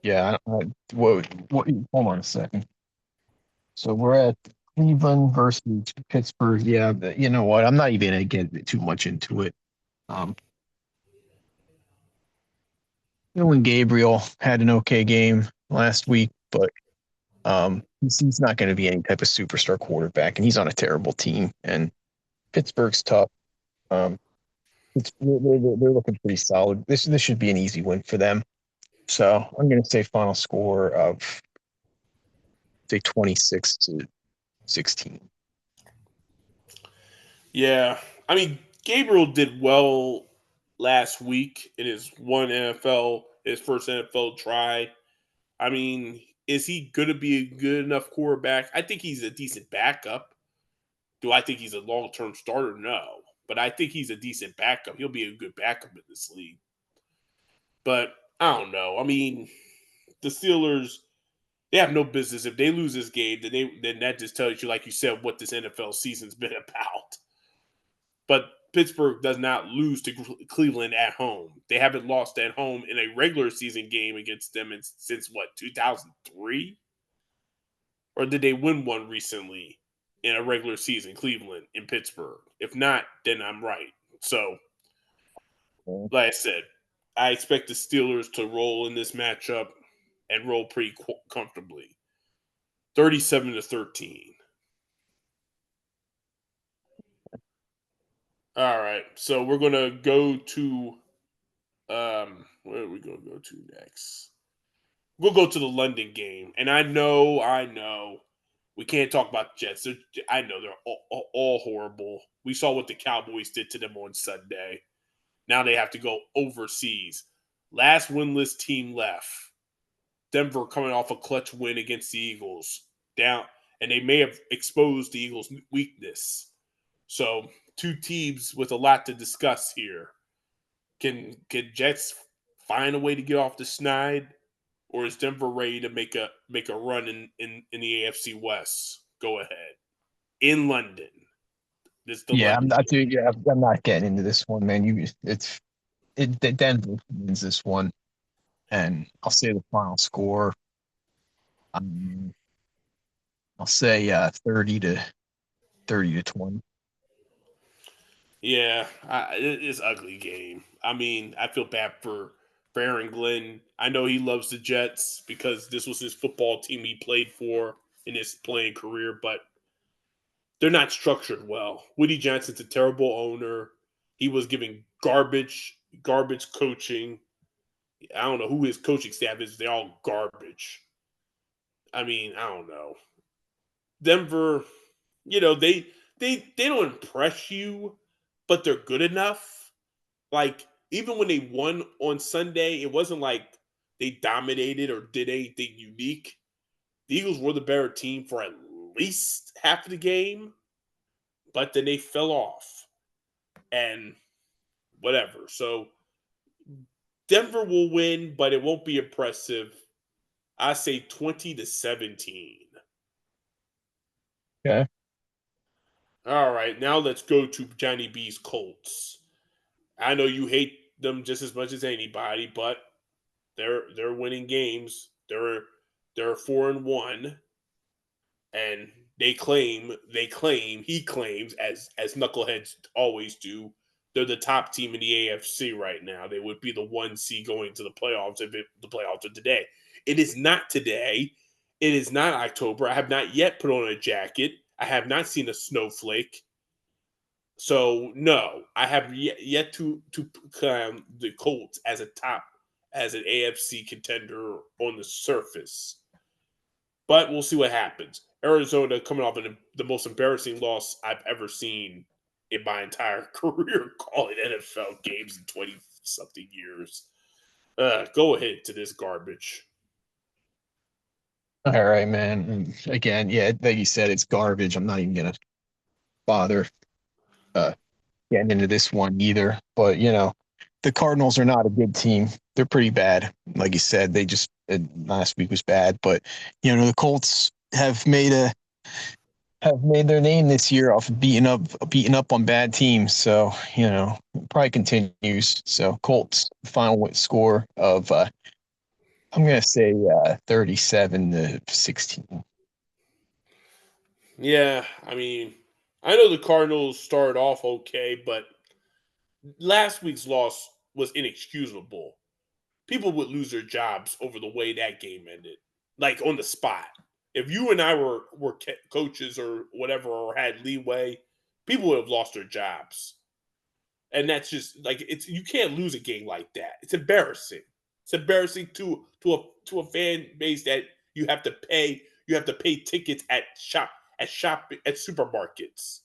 yeah. Hold on a second. So we're at Cleveland versus Pittsburgh. Yeah. You know what? I'm not even gonna get too much into it. Um, Dylan Gabriel had an okay game last week, but he's not going to be any type of superstar quarterback, and he's on a terrible team. And Pittsburgh's tough. Um, they're looking pretty solid. This should be an easy win for them. So I'm going to say final score of say 26-16. Yeah, I mean Gabriel did well last week in his first NFL try. I mean, is he going to be a good enough quarterback? I think he's a decent backup. Do I think he's a long term starter? No, but I think he's a decent backup. He'll be a good backup in this league. But I don't know. I mean, the Steelers, they have no business. If they lose this game, then that just tells you, like you said, what this NFL season's been about. But Pittsburgh does not lose to Cleveland at home. They haven't lost at home in a regular season game against them since what, 2003? Or did they win one recently in a regular season, Cleveland in Pittsburgh? If not, then I'm right. So, like I said, I expect the Steelers to roll in this matchup and roll pretty comfortably. 37-13. All right. So we're gonna go to where are we gonna go to next? We'll go to the London game. And I know we can't talk about the Jets. I know they're all horrible. We saw what the Cowboys did to them on Sunday. Now they have to go overseas. Last winless team left. Denver coming off a clutch win against the Eagles. Down, and they may have exposed the Eagles' weakness. So, two teams with a lot to discuss here. Can Jets find a way to get off the schneid, or is Denver ready to make a run in the AFC West? Go ahead. In London. Yeah, I'm London not. Dude, yeah, I'm not getting into this one, man. Denver wins this one, and I'll say the final score. Um, I'll say 30-20. Yeah, it's an ugly game. I mean, I feel bad for Aaron Glenn. I know he loves the Jets because this was his football team he played for in his playing career, but they're not structured well. Woody Johnson's a terrible owner. He was giving garbage coaching. I don't know who his coaching staff is. They're all garbage. I mean, I don't know. Denver, they don't impress you, but they're good enough. Like even when they won on Sunday, it wasn't like they dominated or did anything unique. The Eagles were the better team for at least half of the game, but then they fell off and whatever. So Denver will win, but it won't be impressive. I say 20-17. Okay. All right, now let's go to Johnny B's Colts. I know you hate them just as much as anybody, but they're winning games. They're 4-1, and he claims as knuckleheads always do, they're the top team in the AFC right now. They would be the 1 seed going to the playoffs if the playoffs are today. It is not today. It is not October. I have not yet put on a jacket. I have not seen a snowflake. So no, I have yet to claim the Colts as an AFC contender on the surface. But we'll see what happens. Arizona coming off of the most embarrassing loss I've ever seen in my entire career calling NFL games in 20 something years. Go ahead to this garbage. All right, man. And again, yeah, like you said, it's garbage. I'm not even gonna bother uh getting into this one either. But the Cardinals are not a good team. They're pretty bad. Like you said, they just last week was bad. But the Colts have made their name this year off of beating up on bad teams. So it probably continues. So Colts final score of I'm gonna say 37-16. Yeah, I mean, I know the Cardinals started off okay, but last week's loss was inexcusable. People would lose their jobs over the way that game ended, like on the spot. If you and I were coaches or whatever, or had leeway, people would have lost their jobs. And that's just like you can't lose a game like that. It's embarrassing. It's embarrassing to a fan base that you have to pay tickets at supermarkets.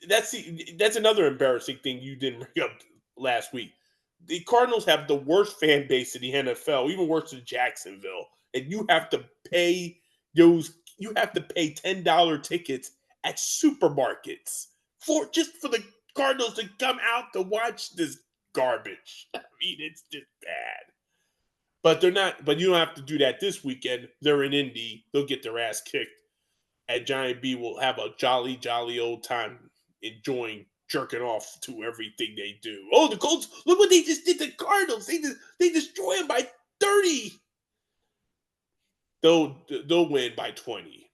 That's another embarrassing thing you didn't bring up last week. The Cardinals have the worst fan base in the NFL, even worse than Jacksonville, and you have to pay $10 tickets at supermarkets for the Cardinals to come out to watch this garbage. I mean, it's just bad. But they're not. But you don't have to do that this weekend. They're in Indy. They'll get their ass kicked, and Giant B will have a jolly, jolly old time enjoying jerking off to everything they do. Oh, the Colts! Look what they just did to Cardinals. They destroy them by 30. They'll win by 20.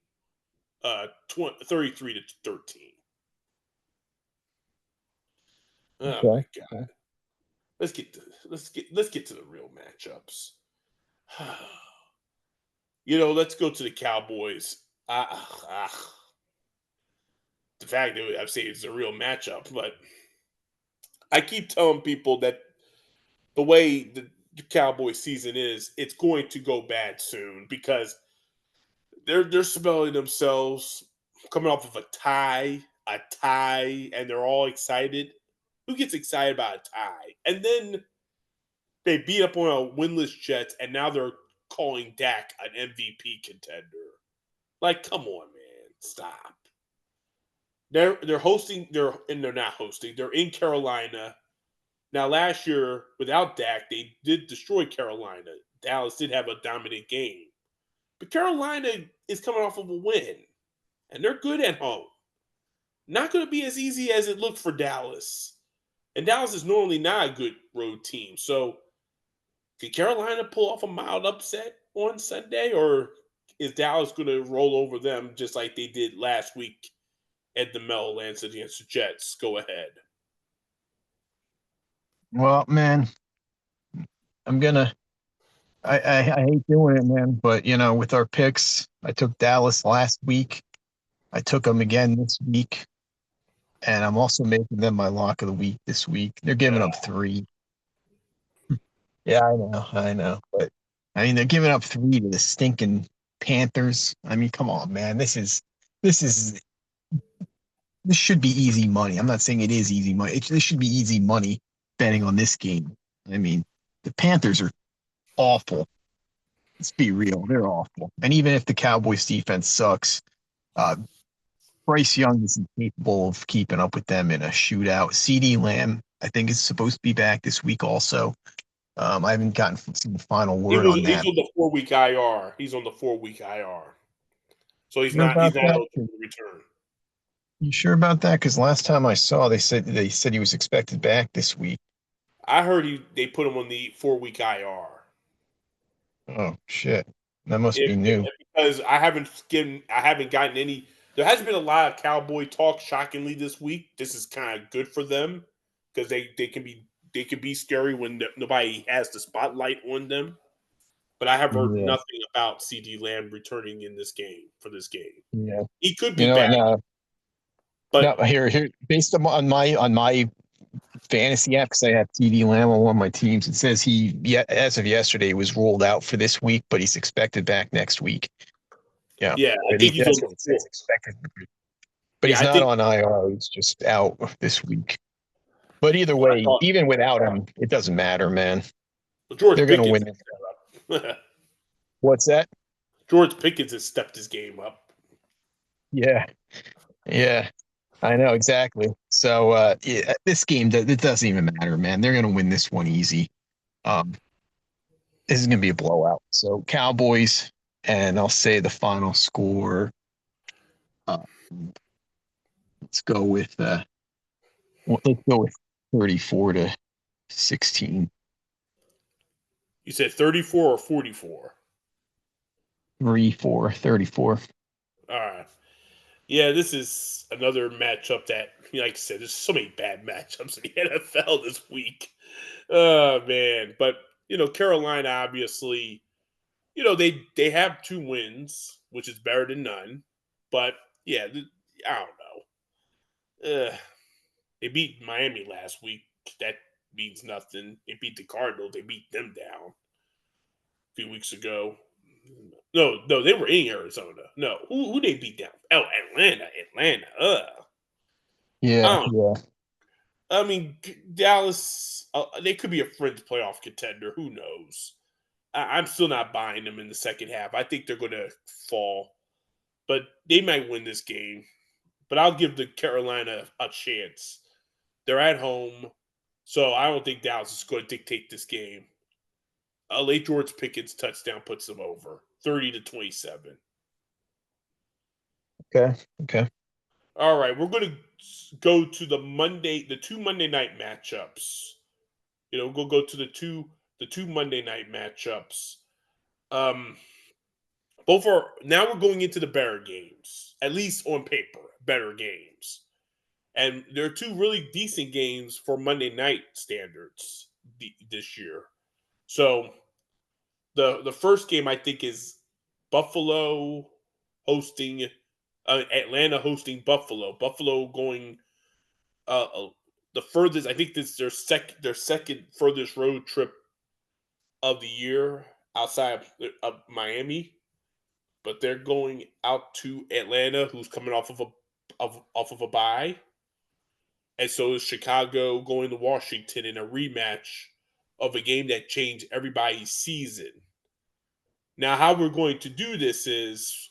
33-13. Oh my Okay. god. Let's get to the real matchups. Let's go to the Cowboys. The fact that I'm saying it's a real matchup, but I keep telling people that the way the Cowboys season is, it's going to go bad soon because they're smelling themselves coming off of a tie, and they're all excited. Who gets excited about a tie? And then they beat up on a winless Jets, and now they're calling Dak an MVP contender. Like, come on, man, stop. They're hosting. They're not hosting. They're in Carolina. Now, last year without Dak, they did destroy Carolina. Dallas did have a dominant game, but Carolina is coming off of a win, and they're good at home. Not going to be as easy as it looked for Dallas. And Dallas is normally not a good road team. So, can Carolina pull off a mild upset on Sunday, or is Dallas going to roll over them just like they did last week at the Meadowlands against the Jets? Go ahead. Well, man, I'm gonna. I hate doing it, man, but with our picks, I took Dallas last week. I took them again this week, and I'm also making them my lock of the week this week. They're giving up 3. Yeah, I know, but I mean they're giving up 3 to the stinking Panthers. I mean, come on, man. This is this should be easy money. I'm not saying it is easy money. This should be easy money betting on this game. I mean, the Panthers are awful. Let's be real. They're awful. And even if the Cowboys defense sucks, uh, Bryce Young is incapable of keeping up with them in a shootout. CD Lamb, I think, is supposed to be back this week also. I haven't gotten seen the final word on He's that. on the 4 week IR. He's on the 4 week IR. So he's Sure not about that? eligible to return. You sure about that? Because last time I saw, they said he was expected back this week. I heard they put him on the 4 week IR. Oh shit, that must If, be new. if because I haven't gotten any. There hasn't been a lot of Cowboy talk. Shockingly, this week, this is kind of good for them because they can be scary when nobody has the spotlight on them. But I have heard Yeah, nothing about CD Lamb returning in this game for this game. yeah. He could You be know what? back, No, no. but Here, based on my fantasy app, because I have TD Lamb on one of my teams. It says as of yesterday, was ruled out for this week, but he's expected back next week. Yeah, yeah, I but think he's on that's the what it four. says expected. But Yeah, he's I not think on IR. He's just out this week. But either I way, thought even without him, it doesn't matter, man. George They're gonna Pickens win. set up. What's that? George Pickens has stepped his game up. Yeah, yeah, I know exactly. So yeah, this game it doesn't even matter, man. They're gonna win this one easy. Um, this is gonna be a blowout. So Cowboys, and I'll say the final score. Uh, let's go with let's go with 34-16. You said 34 or 44? 3-4, 34. All right. Yeah, this is another matchup that, like I said, there's so many bad matchups in the NFL this week. Oh man, but Carolina obviously, they have 2 wins, which is better than none. But yeah, I don't know. They beat Miami last week. That means nothing. They beat the Cardinals. They beat them down a few weeks ago. No, they were in Arizona. No, who they beat down? Oh, Atlanta. Yeah, I don't. yeah. I mean, Dallas. They could be a fringe playoff contender. Who knows? I'm still not buying them in the second half. I think they're going to fall, but they might win this game. But I'll give the Carolina a chance. They're at home, so I don't think Dallas is going to dictate this game. A late George Pickens touchdown puts them over 30-27. Okay, okay. All right, we're going to go to the 2 Monday night matchups. We'll go to the two Monday night matchups. Um, both are now we're going into the better games, at least on paper, better games. And there are 2 really decent games for Monday night standards this year. So the first game I think is Buffalo hosting Atlanta hosting Buffalo. Buffalo going the furthest. I think this is their second furthest road trip of the year outside of Miami, but they're going out to Atlanta, who's coming off of a bye, and so is Chicago going to Washington in a rematch of a game that changed everybody's season. Now, how we're going to do this is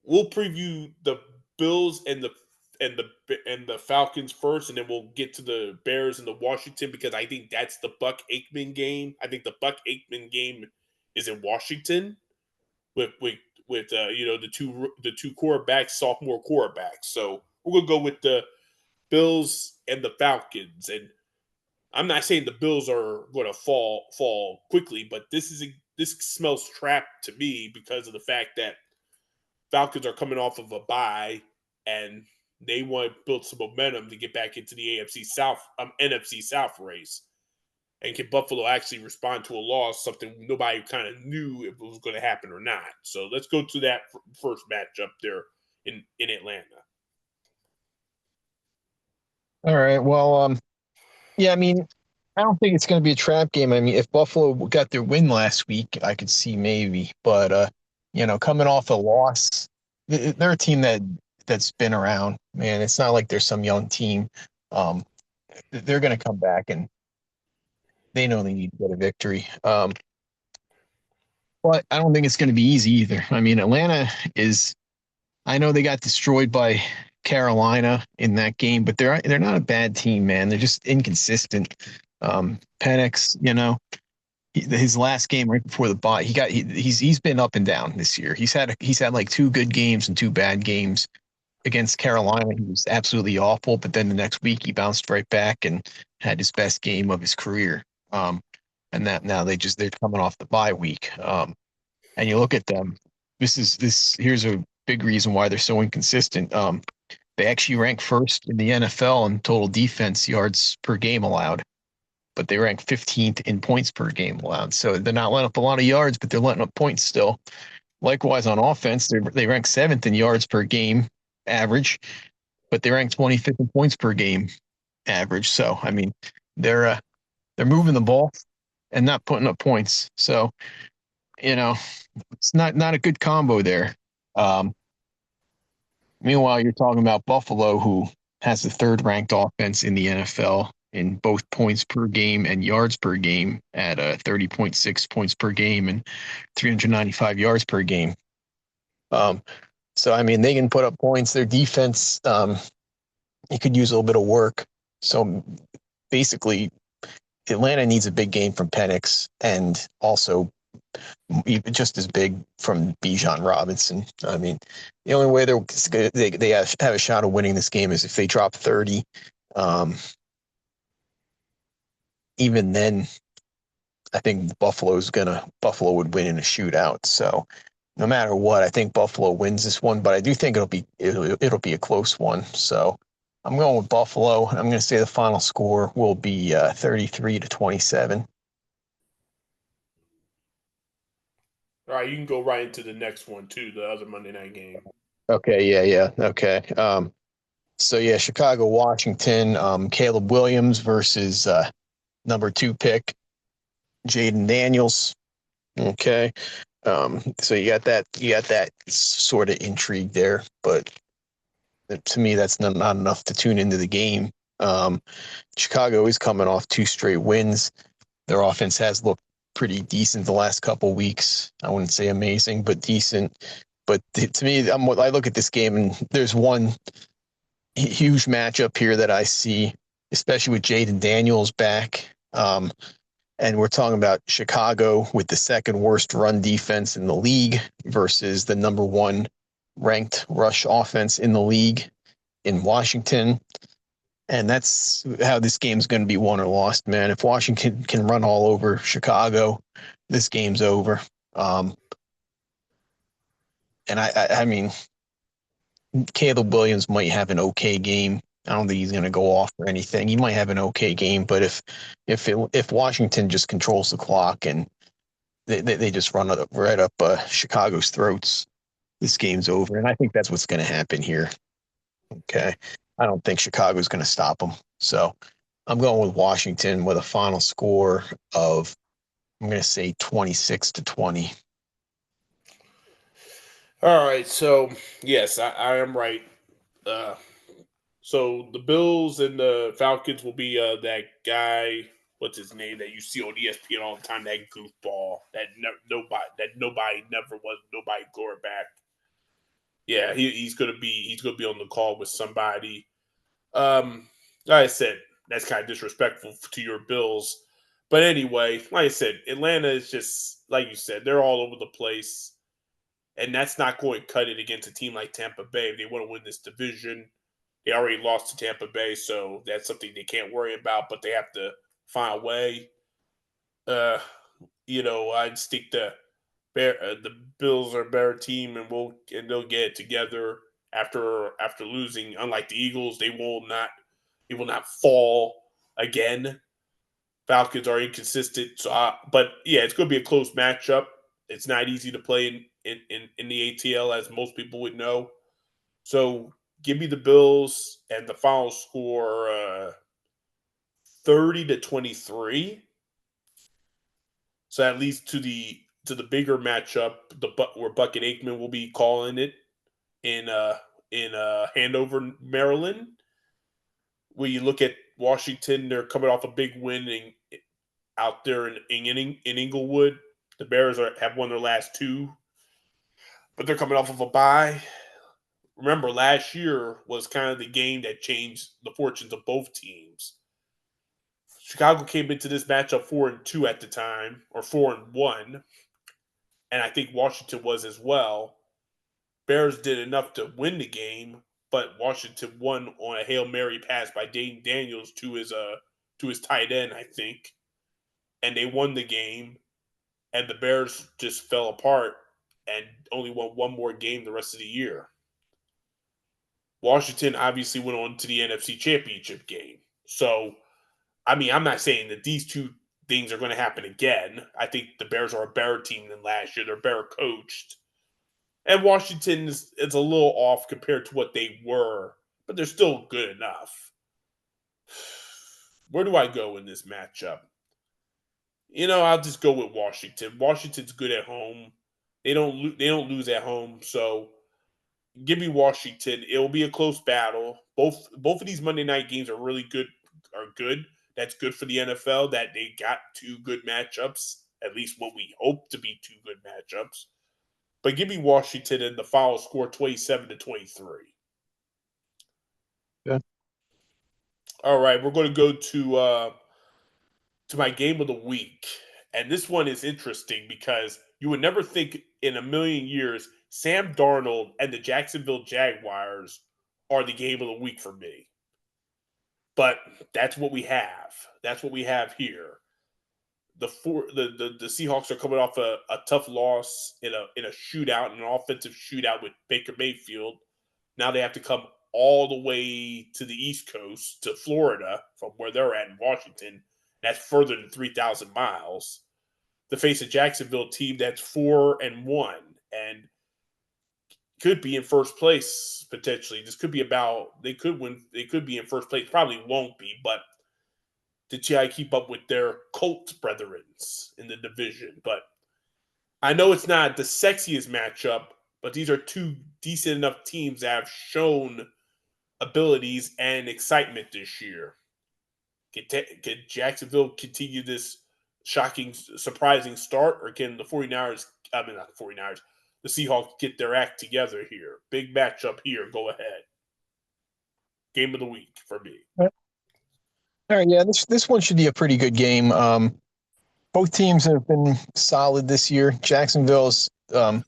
we'll preview the Bills and the Falcons first, and then we'll get to the Bears and the Washington because I think that's the Buck Aikman game. I think the Buck Aikman game is in Washington with the two quarterbacks, sophomore quarterbacks. So we're gonna go with the Bills and the Falcons, and I'm not saying the Bills are going to fall quickly, but this smells trap to me because of the fact that Falcons are coming off of a bye and they want to build some momentum to get back into the AFC South, NFC South race. And can Buffalo actually respond to a loss, something nobody kind of knew if it was going to happen or not? So let's go to that first matchup there in Atlanta. All right. Well, yeah, I mean, I don't think it's going to be a trap game. I mean, if Buffalo got their win last week, I could see maybe, but coming off a loss, they're a team that's been around, man. It's not like they're some young team. Um, they're going to come back and they know they need to get a victory. But I don't think it's going to be easy either. I mean, Atlanta is. I know they got destroyed by Carolina in that game, but they're not a bad team, man. They're just inconsistent. Penix, his last game right before the bye, he's been up and down this year. He's had like 2 good games and 2 bad games against Carolina. He was absolutely awful, but then the next week he bounced right back and had his best game of his career. And that now they're coming off the bye week. And you look at them. Here's a big reason why they're so inconsistent. They actually rank first in the NFL in total defense yards per game allowed, but they rank 15th in points per game allowed. So they're not letting up a lot of yards, but they're letting up points still. Likewise on offense, they rank 7th in yards per game average, but they rank 25th in points per game average. So I mean, they're moving the ball and not putting up points. So it's not a good combo there. Um, Meanwhile, you're talking about Buffalo, who has the 3rd ranked offense in the NFL. in both points per game and yards per game at 30.6 points per game and 395 yards per game. So I mean, they can put up points. Their defense, it could use a little bit of work. So basically, Atlanta needs a big game from Penix and also just as big from Bijan Robinson. I mean, the only way they have a shot of winning this game is if they drop 30. Even then, I think Buffalo would win in a shootout. So no matter what, I think Buffalo wins this one, but I do think it'll be a close one. So I'm going with Buffalo. I'm going to say the final score will be 33-27. All right, you can go right into the next one too, the other Monday night game. Okay, yeah. Okay. So yeah, Chicago, Washington, Caleb Williams versus number 2 pick, Jaden Daniels. Okay. So you got that sort of intrigue there, but to me, that's not enough to tune into the game. Chicago is coming off 2 straight wins. Their offense has looked pretty decent the last couple weeks. I wouldn't say amazing, but decent. But to me, I look at this game and there's one huge matchup here that I see, especially with Jaden Daniels back. And we're talking about Chicago with the second worst run defense in the league versus the number 1 ranked rush offense in the league in Washington. And that's how this game's going to be won or lost, man. If Washington can run all over Chicago, this game's over. And I mean, Caleb Williams might have an okay game. I don't think he's going to go off or anything. He might have an okay game, but if Washington just controls the clock and they just run right up Chicago's throats, this game's over. And I think that's what's going to happen here. Okay, I don't think Chicago's going to stop them. So I'm going with Washington with a final score of, I'm going to say 26-20. All right, so yes, I am right. So the Bills and the Falcons will be that guy. What's his name that you see on ESPN all the time? That goofball that nobody never was nobody quarterback. Yeah, he's gonna be on the call with somebody. Like I said, that's kind of disrespectful to your Bills. But anyway, like I said, Atlanta is just like you said, they're all over the place. And that's not going to cut it against a team like Tampa Bay. If they want to win this division, they already lost to Tampa Bay, so that's something they can't worry about, but they have to find a way. Uh, I just think the Bills are a better team, and they'll get it together after losing. Unlike the Eagles, they will not fall again. Falcons are inconsistent, but yeah, it's going to be a close matchup. It's not easy to play in the ATL, as most people would know. So give me the Bills and the final score 30-23. So that leads to the bigger matchup, where Bucket Aikman will be calling it in Hanover, Maryland. Where you look at Washington, they're coming off a big win out there in Inglewood. The Bears have won their last 2, but they're coming off of a bye. Remember, last year was kind of the game that changed the fortunes of both teams. Chicago came into this matchup 4-2 at the time, or 4-1, and I think Washington was as well. Bears did enough to win the game, but Washington won on a Hail Mary pass by Dayton Daniels to his tight end, I think, and they won the game. And the Bears just fell apart and only won one more game the rest of the year. Washington obviously went on to the NFC Championship game. So, I mean, I'm not saying that these two things are going to happen again. I think the Bears are a better team than last year. They're better coached. And Washington is a little off compared to what they were, but they're still good enough. Where do I go in this matchup? I'll just go with Washington. Washington's good at home. They don't lose at home, so give me Washington. It will be a close battle. Both of these Monday night games are really good. Are good. That's good for the NFL that they got two good matchups, at least what we hope to be two good matchups. But give me Washington and the final score 27-23. Yeah. All right, we're going to go to my game of the week. And this one is interesting because you would never think in a million years Sam Darnold and the Jacksonville Jaguars are the game of the week for me. But that's what we have. That's what we have here. The Seahawks are coming off a tough loss in a shootout, an offensive shootout with Baker Mayfield. Now they have to come all the way to the East Coast to Florida from where they're at in Washington. That's further than 3,000 miles to face a Jacksonville team that's 4-1 and could be in first place potentially. This could be about they could win. They could be in first place. Probably won't be, but to try to keep up with their Colts brethrens in the division. But I know it's not the sexiest matchup, but these are two decent enough teams that have shown abilities and excitement this year. Can Jacksonville continue this shocking, surprising start, or can the 49ers, I mean, not the 49ers, the Seahawks get their act together here? Big matchup here. Go ahead. Game of the week for me. All right, yeah, this one should be a pretty good game. Both teams have been solid this year. Jacksonville's, I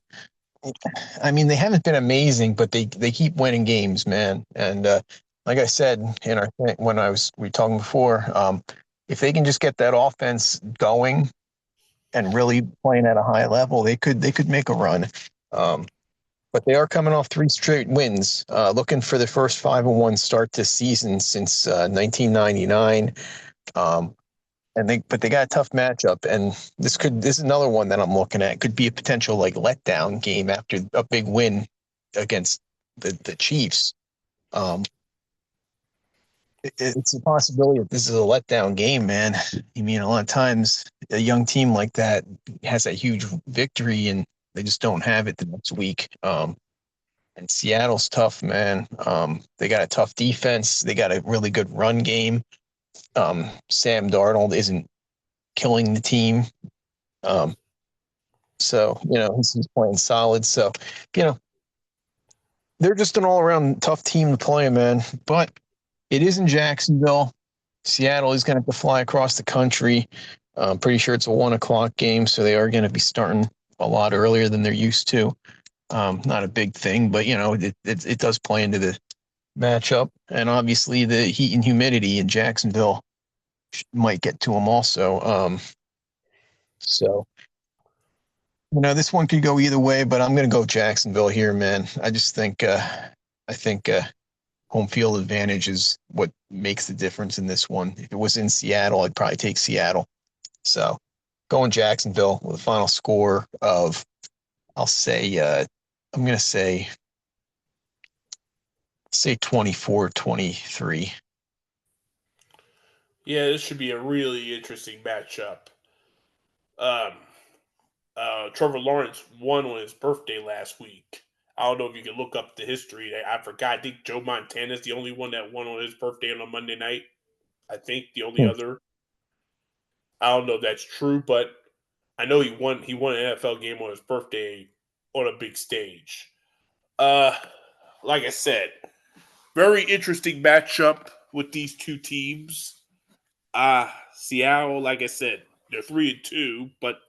mean, they haven't been amazing, but they keep winning games, man. And like I said in our when we were talking before, if they can just get that offense going and really playing at a high level, they could make a run. But they are coming off 3 straight wins, looking for the first 5-1 start this season since 1999. But they got a tough matchup, and this is another one that I'm looking at. Could be a potential like letdown game after a big win against the Chiefs. It's a possibility that this is a letdown game, man. I mean, a lot of times a young team like that has a huge victory and they just don't have it the next week. And Seattle's tough, man. They got a tough defense. They got a really good run game. Sam Darnold isn't killing the team. So, he's playing solid. So, they're just an all-around tough team to play, man. But it is in Jacksonville. Seattle is going to have to fly across the country. I'm pretty sure it's a 1:00 game, so they are going to be starting a lot earlier than they're used to. Not a big thing, but it does play into the matchup, and obviously the heat and humidity in Jacksonville might get to them also. So this one could go either way, but I'm going to go Jacksonville here, man. I just think home field advantage is what makes the difference in this one. If it was in Seattle, I'd probably take Seattle. So going Jacksonville with a final score of, I'm going to say 24-23. Yeah, this should be a really interesting matchup. Trevor Lawrence won on his birthday last week. I don't know if you can look up the history. I forgot. I think Joe Montana is the only one that won on his birthday on a Monday night. I think the only other. I don't know if that's true, but I know he won. He won an NFL game on his birthday on a big stage. Like I said, very interesting matchup with these two teams. Seattle, like I said, they're 3-2, but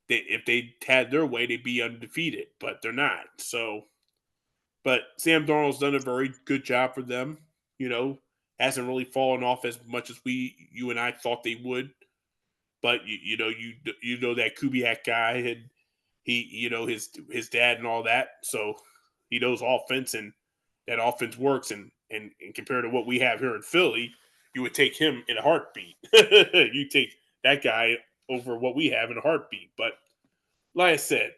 if they had their way, they'd be undefeated, but they're not. So, but Sam Darnold's done a very good job for them. Hasn't really fallen off as much as you and I thought they would. But you know that Kubiak guy, and he his dad and all that. So he knows offense, and that offense works. And compared to what we have here in Philly, you would take him in a heartbeat. You take that guy over what we have in a heartbeat. But like I said,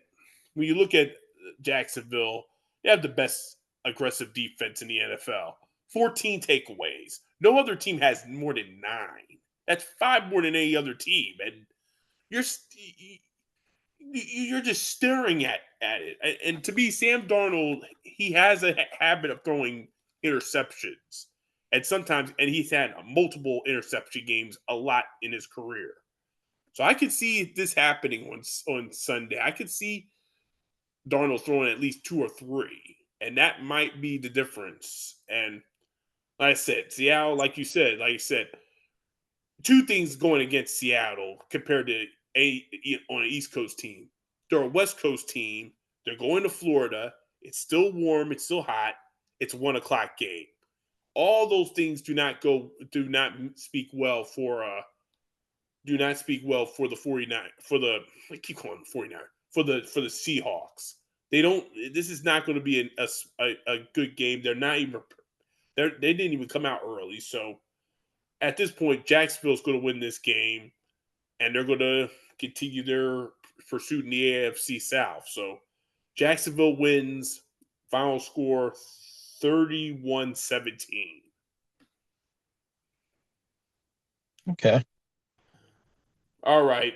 when you look at Jacksonville, they have the best aggressive defense in the NFL. 14 takeaways. No other team has more than 9. That's 5 more than any other team, and you're just staring at it. And to me, Sam Darnold, he has a habit of throwing interceptions, And sometimes, and he's had multiple interception games a lot in his career. So I could see this happening on Sunday. I could see Darnold throwing at least 2 or 3, and that might be the difference. And like I said, Seattle, like you said, two things going against Seattle compared to on an East Coast team. They're a West Coast team. They're going to Florida. It's still warm. It's still hot. It's a 1 o'clock game. All those things do not speak well for the 49 for the I keep calling them 49 for the Seahawks. They don't. This is not going to be a good game. They're not even. They didn't even come out early. So at this point, Jacksonville's going to win this game, and they're going to continue their pursuit in the AFC South. So Jacksonville wins. Final score 31-17. Okay. All right.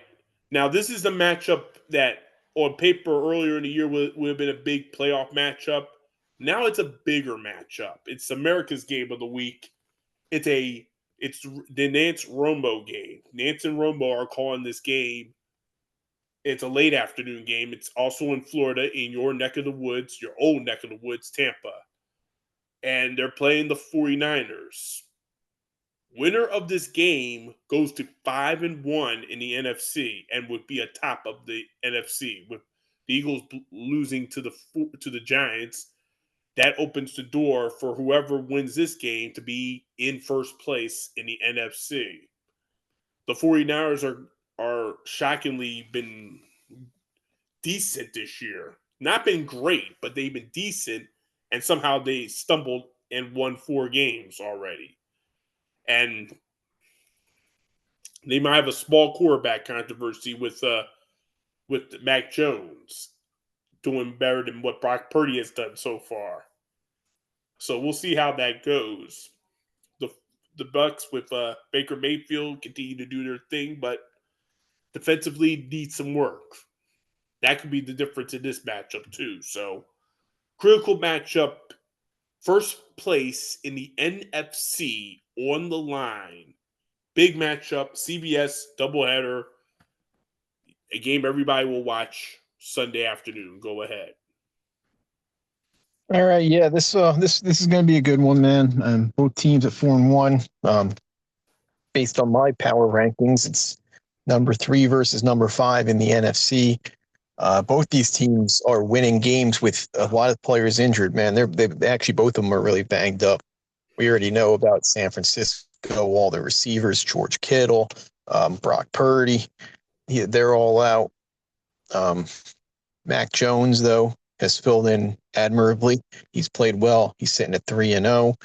Now, this is the matchup that on paper earlier in the year would have been a big playoff matchup. Now it's a bigger matchup. It's America's game of the week. It's the Nance Romo game. Nance and Romo are calling this game. It's a late afternoon game. It's also in Florida, in your neck of the woods, your old neck of the woods, Tampa. And they're playing the 49ers. Winner of this game goes to 5-1 in the NFC and would be atop of the NFC. With the Eagles losing to the Giants, that opens the door for whoever wins this game to be in first place in the NFC. The 49ers are shockingly been decent this year. Not been great, but they've been decent, and somehow they stumbled and won 4 games already. And they might have a small quarterback controversy with Mac Jones doing better than what Brock Purdy has done so far. So we'll see how that goes. The Bucks with Baker Mayfield continue to do their thing, but defensively need some work. That could be the difference in this matchup too. So critical matchup, first place in the NFC on the line. Big matchup, CBS doubleheader, a game everybody will watch Sunday afternoon. Go ahead. All right, yeah, this is going to be a good one, man. Both teams at 4-1. Based on my power rankings, it's number 3 versus number 5 in the NFC. Both these teams are winning games with a lot of players injured. Man, they actually both of them are really banged up. We already know about San Francisco, all the receivers, George Kittle, Brock Purdy. They're all out. Mac Jones, though, has filled in admirably. He's played well. He's sitting at 3-0.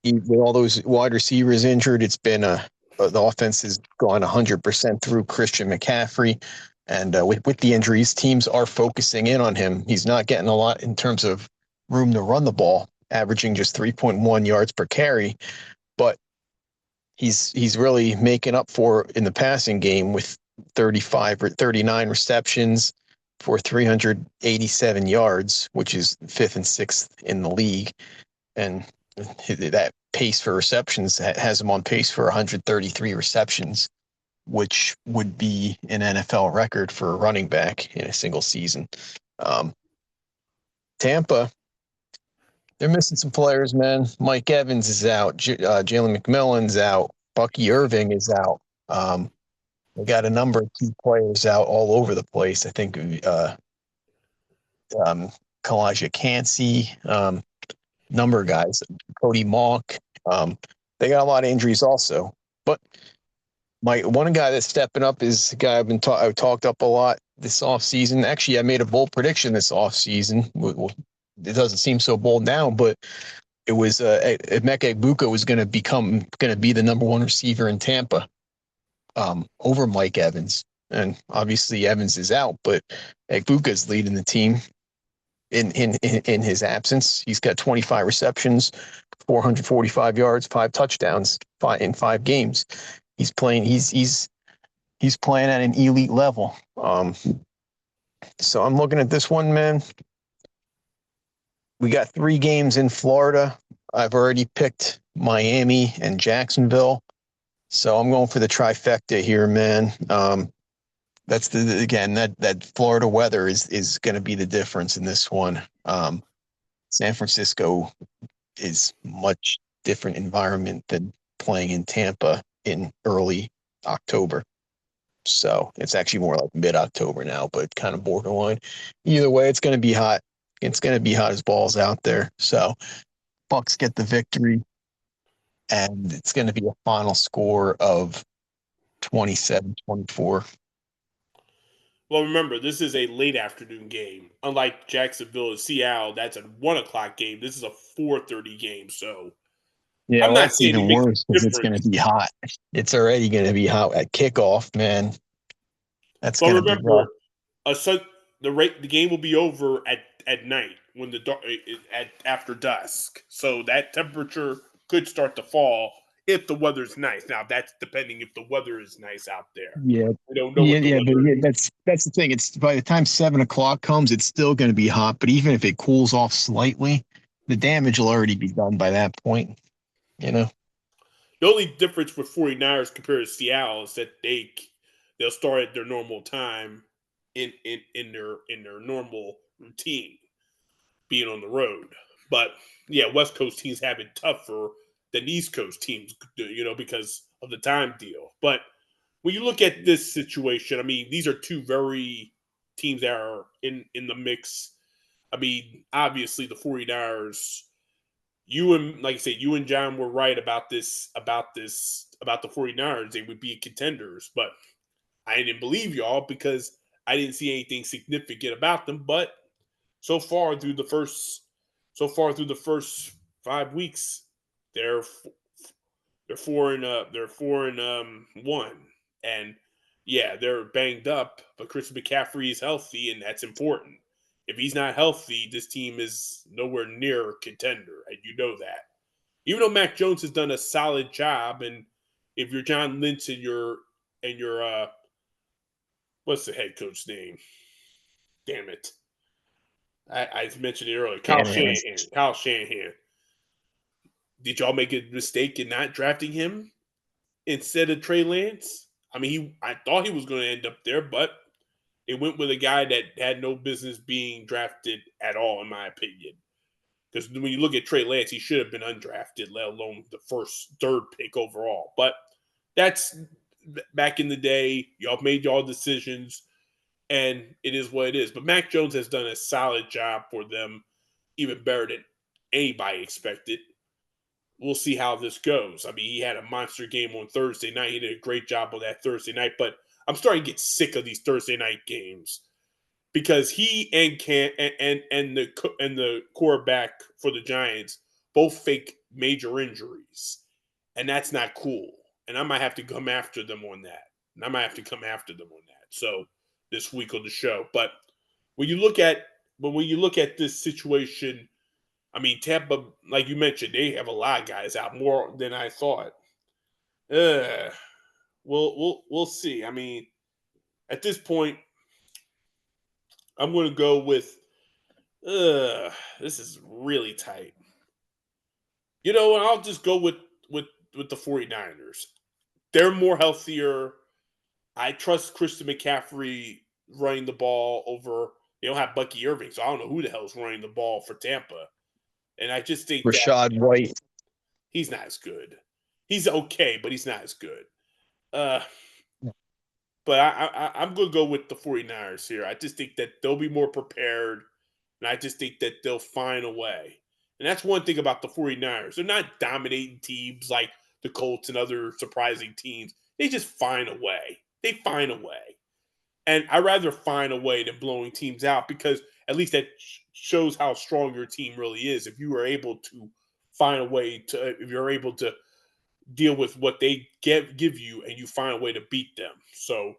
With all those wide receivers injured, it's been the offense has gone 100% through Christian McCaffrey. And with the injuries, teams are focusing in on him. He's not getting a lot in terms of room to run the ball, averaging just 3.1 yards per carry. But he's really making up for in the passing game with 35 or 39 receptions for 387 yards, which is 5th and 6th in the league. And that pace for receptions has him on pace for 133 receptions, which would be an NFL record for a running back in a single season. Tampa, they're missing some players, man. Mike Evans is out. Jalen McMillan's out. Bucky Irving is out. We got a number of key players out all over the place. I think Kalijah Cansey, number of guys, Cody Mauch. They got a lot of injuries also. But one guy that's stepping up is the guy I've talked up a lot this offseason. Actually, I made a bold prediction this offseason. It doesn't seem so bold now, but it was Emeka Egbuka was going to be the number 1 receiver in Tampa over Mike Evans. And obviously Evans is out, but Egbuka's leading the team in his absence. He's got 25 receptions, 445 yards, 5 touchdowns in 5 games. He's playing at an elite level. So I'm looking at this one, man. We got 3 games in Florida. I've already picked Miami and Jacksonville, so I'm going for the trifecta here, man. That's again that Florida weather is going to be the difference in this one. San Francisco is much different environment than playing in Tampa in early October. So it's actually more like mid-October now, but kind of borderline. Either way, it's going to be hot. It's going to be hot as balls out there. So Bucks get the victory, and it's going to be a final score of 27-24. Well, remember, this is a late afternoon game. Unlike Jacksonville and Seattle, that's a 1 o'clock game. This is a 4:30 game. So Yeah, I'm well, not that's saying it even makes worse a because it's going to difference. be hot. It's already going to be hot at kickoff, man. That's But going to be rough. remember, the game will be over at night when at after dusk. So that temperature could start to fall if the weather's nice. Now that's depending if the weather is nice out there. Yeah, We don't know yeah, what the yeah. But weather yeah, is. that's the thing. It's by the time 7 o'clock comes, it's still going to be hot. But even if it cools off slightly, the damage will already be done by that point. You know. The only difference with 49ers compared to Seattle is that they'll start at their normal time in their normal routine, being on the road. But yeah, West Coast teams have it tougher than East Coast teams, because of the time deal. But when you look at this situation, I mean, these are two very teams that are in the mix. I mean, obviously the 49ers, like I said, you and John were right about about the 49ers. They would be contenders, but I didn't believe y'all because I didn't see anything significant about them. But so far through the first so far through the first 5 weeks, they're they're 4-1, and yeah, they're banged up, but Chris McCaffrey is healthy, and that's important. If he's not healthy, this team is nowhere near a contender, and you know that. Even though Mac Jones has done a solid job, and if you're John Lynch and your what's the head coach name? Damn it. I mentioned it earlier. Kyle Shanahan. Shanahan. Kyle Shanahan. Did y'all make a mistake in not drafting him instead of Trey Lance? I mean, I thought he was going to end up there, but it went with a guy that had no business being drafted at all, in my opinion. Because when you look at Trey Lance, he should have been undrafted, let alone the third pick overall. But that's back in the day. Y'all made y'all decisions, and it is what it is. But Mac Jones has done a solid job for them, even better than anybody expected. We'll see how this goes. I mean, he had a monster game on Thursday night. He did a great job on that Thursday night, but I'm starting to get sick of these Thursday night games because he and the quarterback for the Giants both fake major injuries, and that's not cool. And I might have to come after them on that. So this week on the show, but when you look at this situation, I mean, Tampa, like you mentioned, they have a lot of guys out, more than I thought. Uh, we'll see. I mean, at this point, I'm going to go with. This is really tight. You know what? I'll just go with the 49ers. They're more healthier. I trust Christian McCaffrey running the ball over. They don't have Bucky Irving, so I don't know who the hell's running the ball for Tampa. And I just think that Rashad White. he's not as good. He's okay, but he's not as good. Uh, but I'm going to go with the 49ers here. I just think that they'll be more prepared, and I just think that they'll find a way. And that's one thing about the 49ers. They're not dominating teams like the Colts and other surprising teams. They just find a way. They find a way. And I'd rather find a way than blowing teams out because at least that shows how strong your team really is. If you are able to find a way to, if you're able to deal with what they give you and you find a way to beat them. So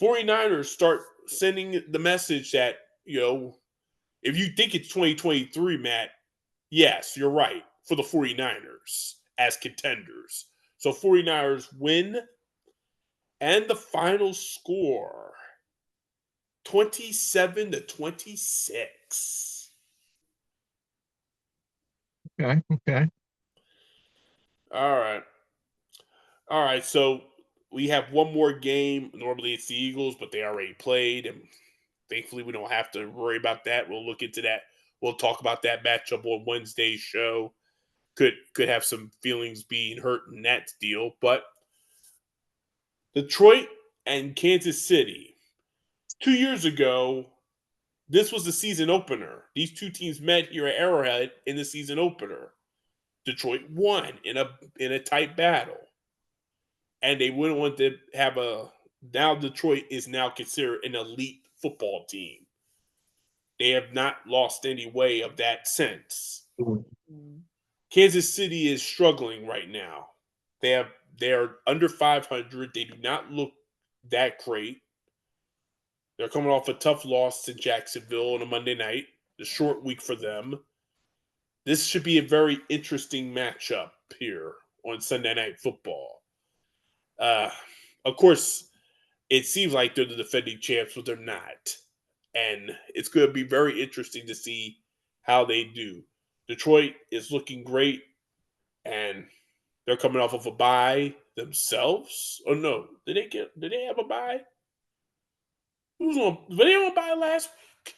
49ers start sending the message that, if you think it's 2023, Matt, yes, you're right for the 49ers as contenders. So 49ers win, and the final score 27-26. Okay. Okay. All right. All right. So we have one more game. Normally it's the Eagles, but they already played. And thankfully, we don't have to worry about that. We'll look into that. We'll talk about that matchup on Wednesday's show. Could have some feelings being hurt in that deal. But Detroit and Kansas City. 2 years ago, this was the season opener. These two teams met here at Arrowhead in the season opener. Detroit won in a tight battle, and they went on to have a. Now Detroit is now considered an elite football team. They have not lost any way of that since. Kansas City is struggling right now. They are under 500. They do not look that great. They're coming off a tough loss to Jacksonville on a Monday night, the short week for them. This should be a very interesting matchup here on Sunday Night Football. Uh, of course, it seems like they're the defending champs, but they're not. And it's going to be very interesting to see how they do. Detroit is looking great, and they're coming off of a bye themselves. Or no, did they have a bye? Who's on? Were they on bye last week?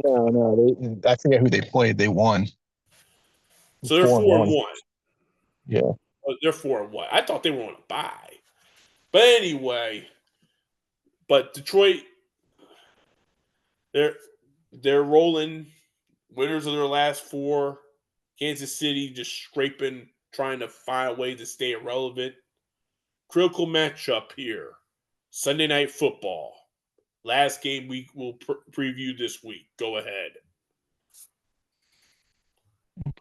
No, no. I forget who they played. They won So they're four and 4 and one. 1. Yeah. They're 4 and 1. I thought they were on a bye. But anyway, but Detroit, they're they're rolling winners of their last four. Kansas City just scraping, trying to find a way to stay irrelevant. Critical matchup here. Sunday Night Football. Last game we will preview this week. Go ahead.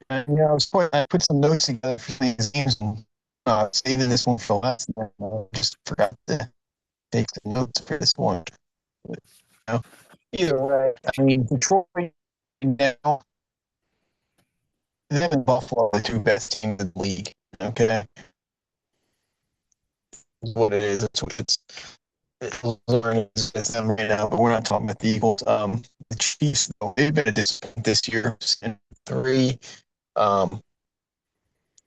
Yeah, I put some notes together for these games and saving this one for last. And just forgot to take some notes for this one. But, either way, I mean, Detroit now, them and Buffalo are the two best teams in the league. Okay, is what it is. It's what it's them right now. But we're not talking about the Eagles. The Chiefs, though, they've been a disappointment this year. 3. Um,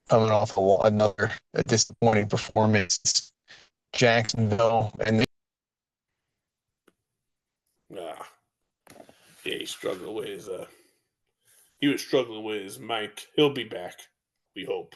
coming off another disappointing performance. Jacksonville, and Ah, yeah, he was struggling with his mic. He'll be back. We hope.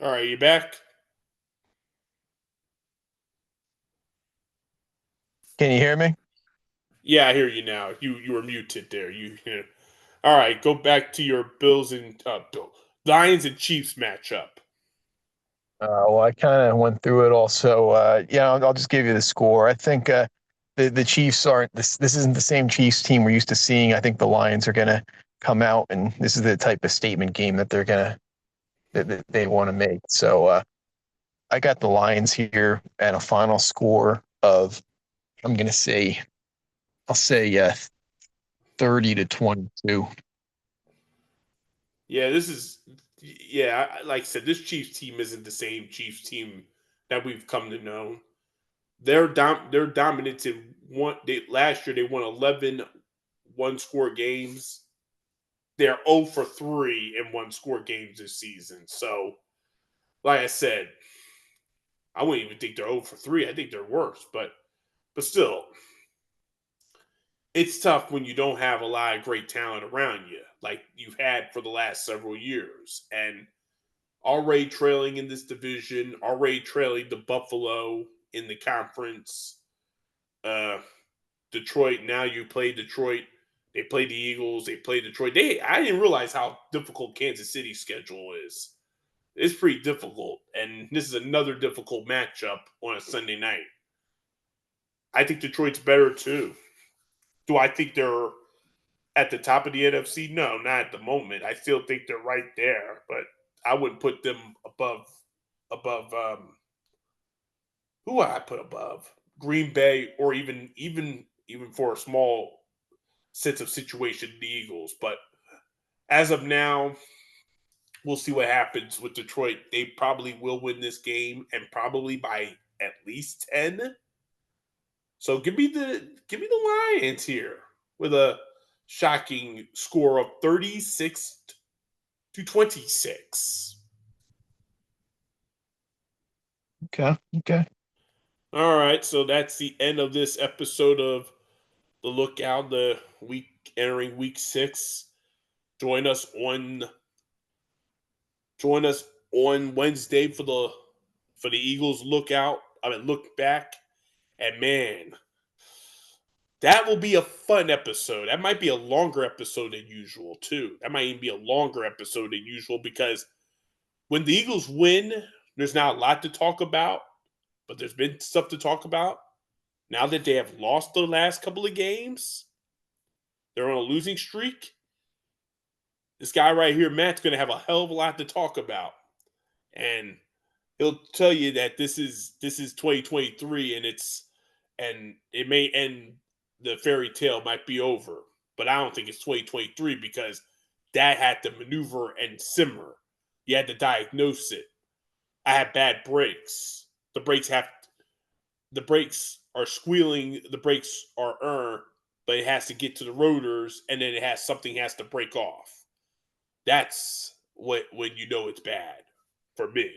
All right, you back? can you hear me? Yeah, I hear you now. You were muted there. All right, go back to your Bills and Lions and Chiefs matchup. Well, I kind of went through it also. Yeah, I'll just give you the score. I think the Chiefs aren't this. This isn't the same Chiefs team we're used to seeing. I think the Lions are gonna come out, and this is the type of statement game that that they want to make. So I got the Lions here at a final score of I'm gonna say I'll say 30-22. Yeah, this is like I said, this Chiefs team isn't the same Chiefs team that we've come to know. They're dominant in last year they won 11 one-score games. They're 0 for 3 in one-score games this season. So, like I said, I wouldn't even think they're 0 for 3. I think they're worse, but still, it's tough when you don't have a lot of great talent around you, like you've had for the last several years, and already trailing in this division, already trailing the Buffalo in the conference. Uh, Detroit. Now you play Detroit. They play the Eagles. They play Detroit. I didn't realize how difficult Kansas City's schedule is. It's pretty difficult, and this is another difficult matchup on a Sunday night. I think Detroit's better too. Do I think they're at the top of the NFC? No, not at the moment. I still think they're right there, but I wouldn't put them above who would I put above Green Bay or even for a small sense of situation the Eagles. But as of now, we'll see what happens with Detroit. They probably will win this game and probably by at least 10. So give me the Lions here with a shocking score of 36-26. Okay. Okay. All right, so that's the end of this episode of the Lookout, the week entering week 6. Join us on Wednesday for the Eagles lookout. I mean look back. And man, that will be a fun episode. That might be a longer episode than usual, too. That might even be a longer episode than usual because when the Eagles win, there's not a lot to talk about, but there's been stuff to talk about. Now that they have lost the last couple of games, they're on a losing streak. This guy right here, Matt's going to have a hell of a lot to talk about. And he'll tell you that this is 2023 and it may end, the fairy tale might be over, but I don't think it's 2023 because that had to maneuver and simmer. You had to diagnose it. I had bad brakes. The brakes are squealing, the brakes are but it has to get to the rotors and then something has to break off. That's when you know it's bad for me.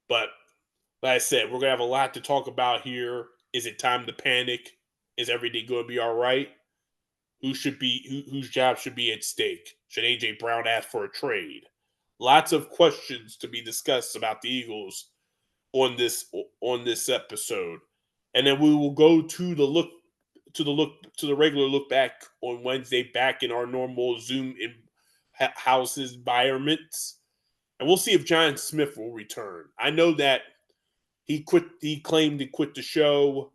But like I said, we're gonna have a lot to talk about here. Is it time to panic? Is everything going to be all right? Whose job should be at stake? Should AJ Brown ask for a trade? Lots of questions to be discussed about the Eagles on this episode, and then we will go to the regular look back on Wednesday, back in our normal Zoom houses environments, and we'll see if John Smith will return. I know that he claimed to quit the show.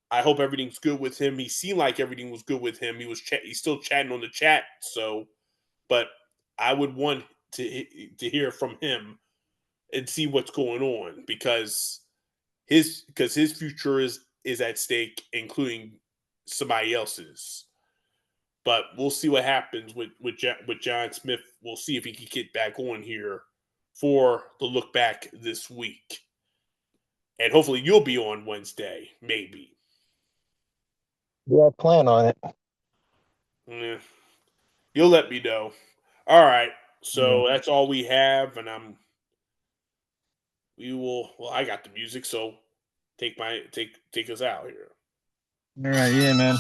I hope everything's good with him. He seemed like everything was good with him. He's still chatting on the chat. So, but I would want to hear from him and see what's going on because his future is at stake, including somebody else's. But we'll see what happens with John Smith. We'll see if he can get back on here for the look back this week. And hopefully you'll be on Wednesday, maybe. Yeah, plan on it. Yeah. You'll let me know. All right. So Yeah. that's all we have, and I got the music, so take us out here. All right. Yeah, man.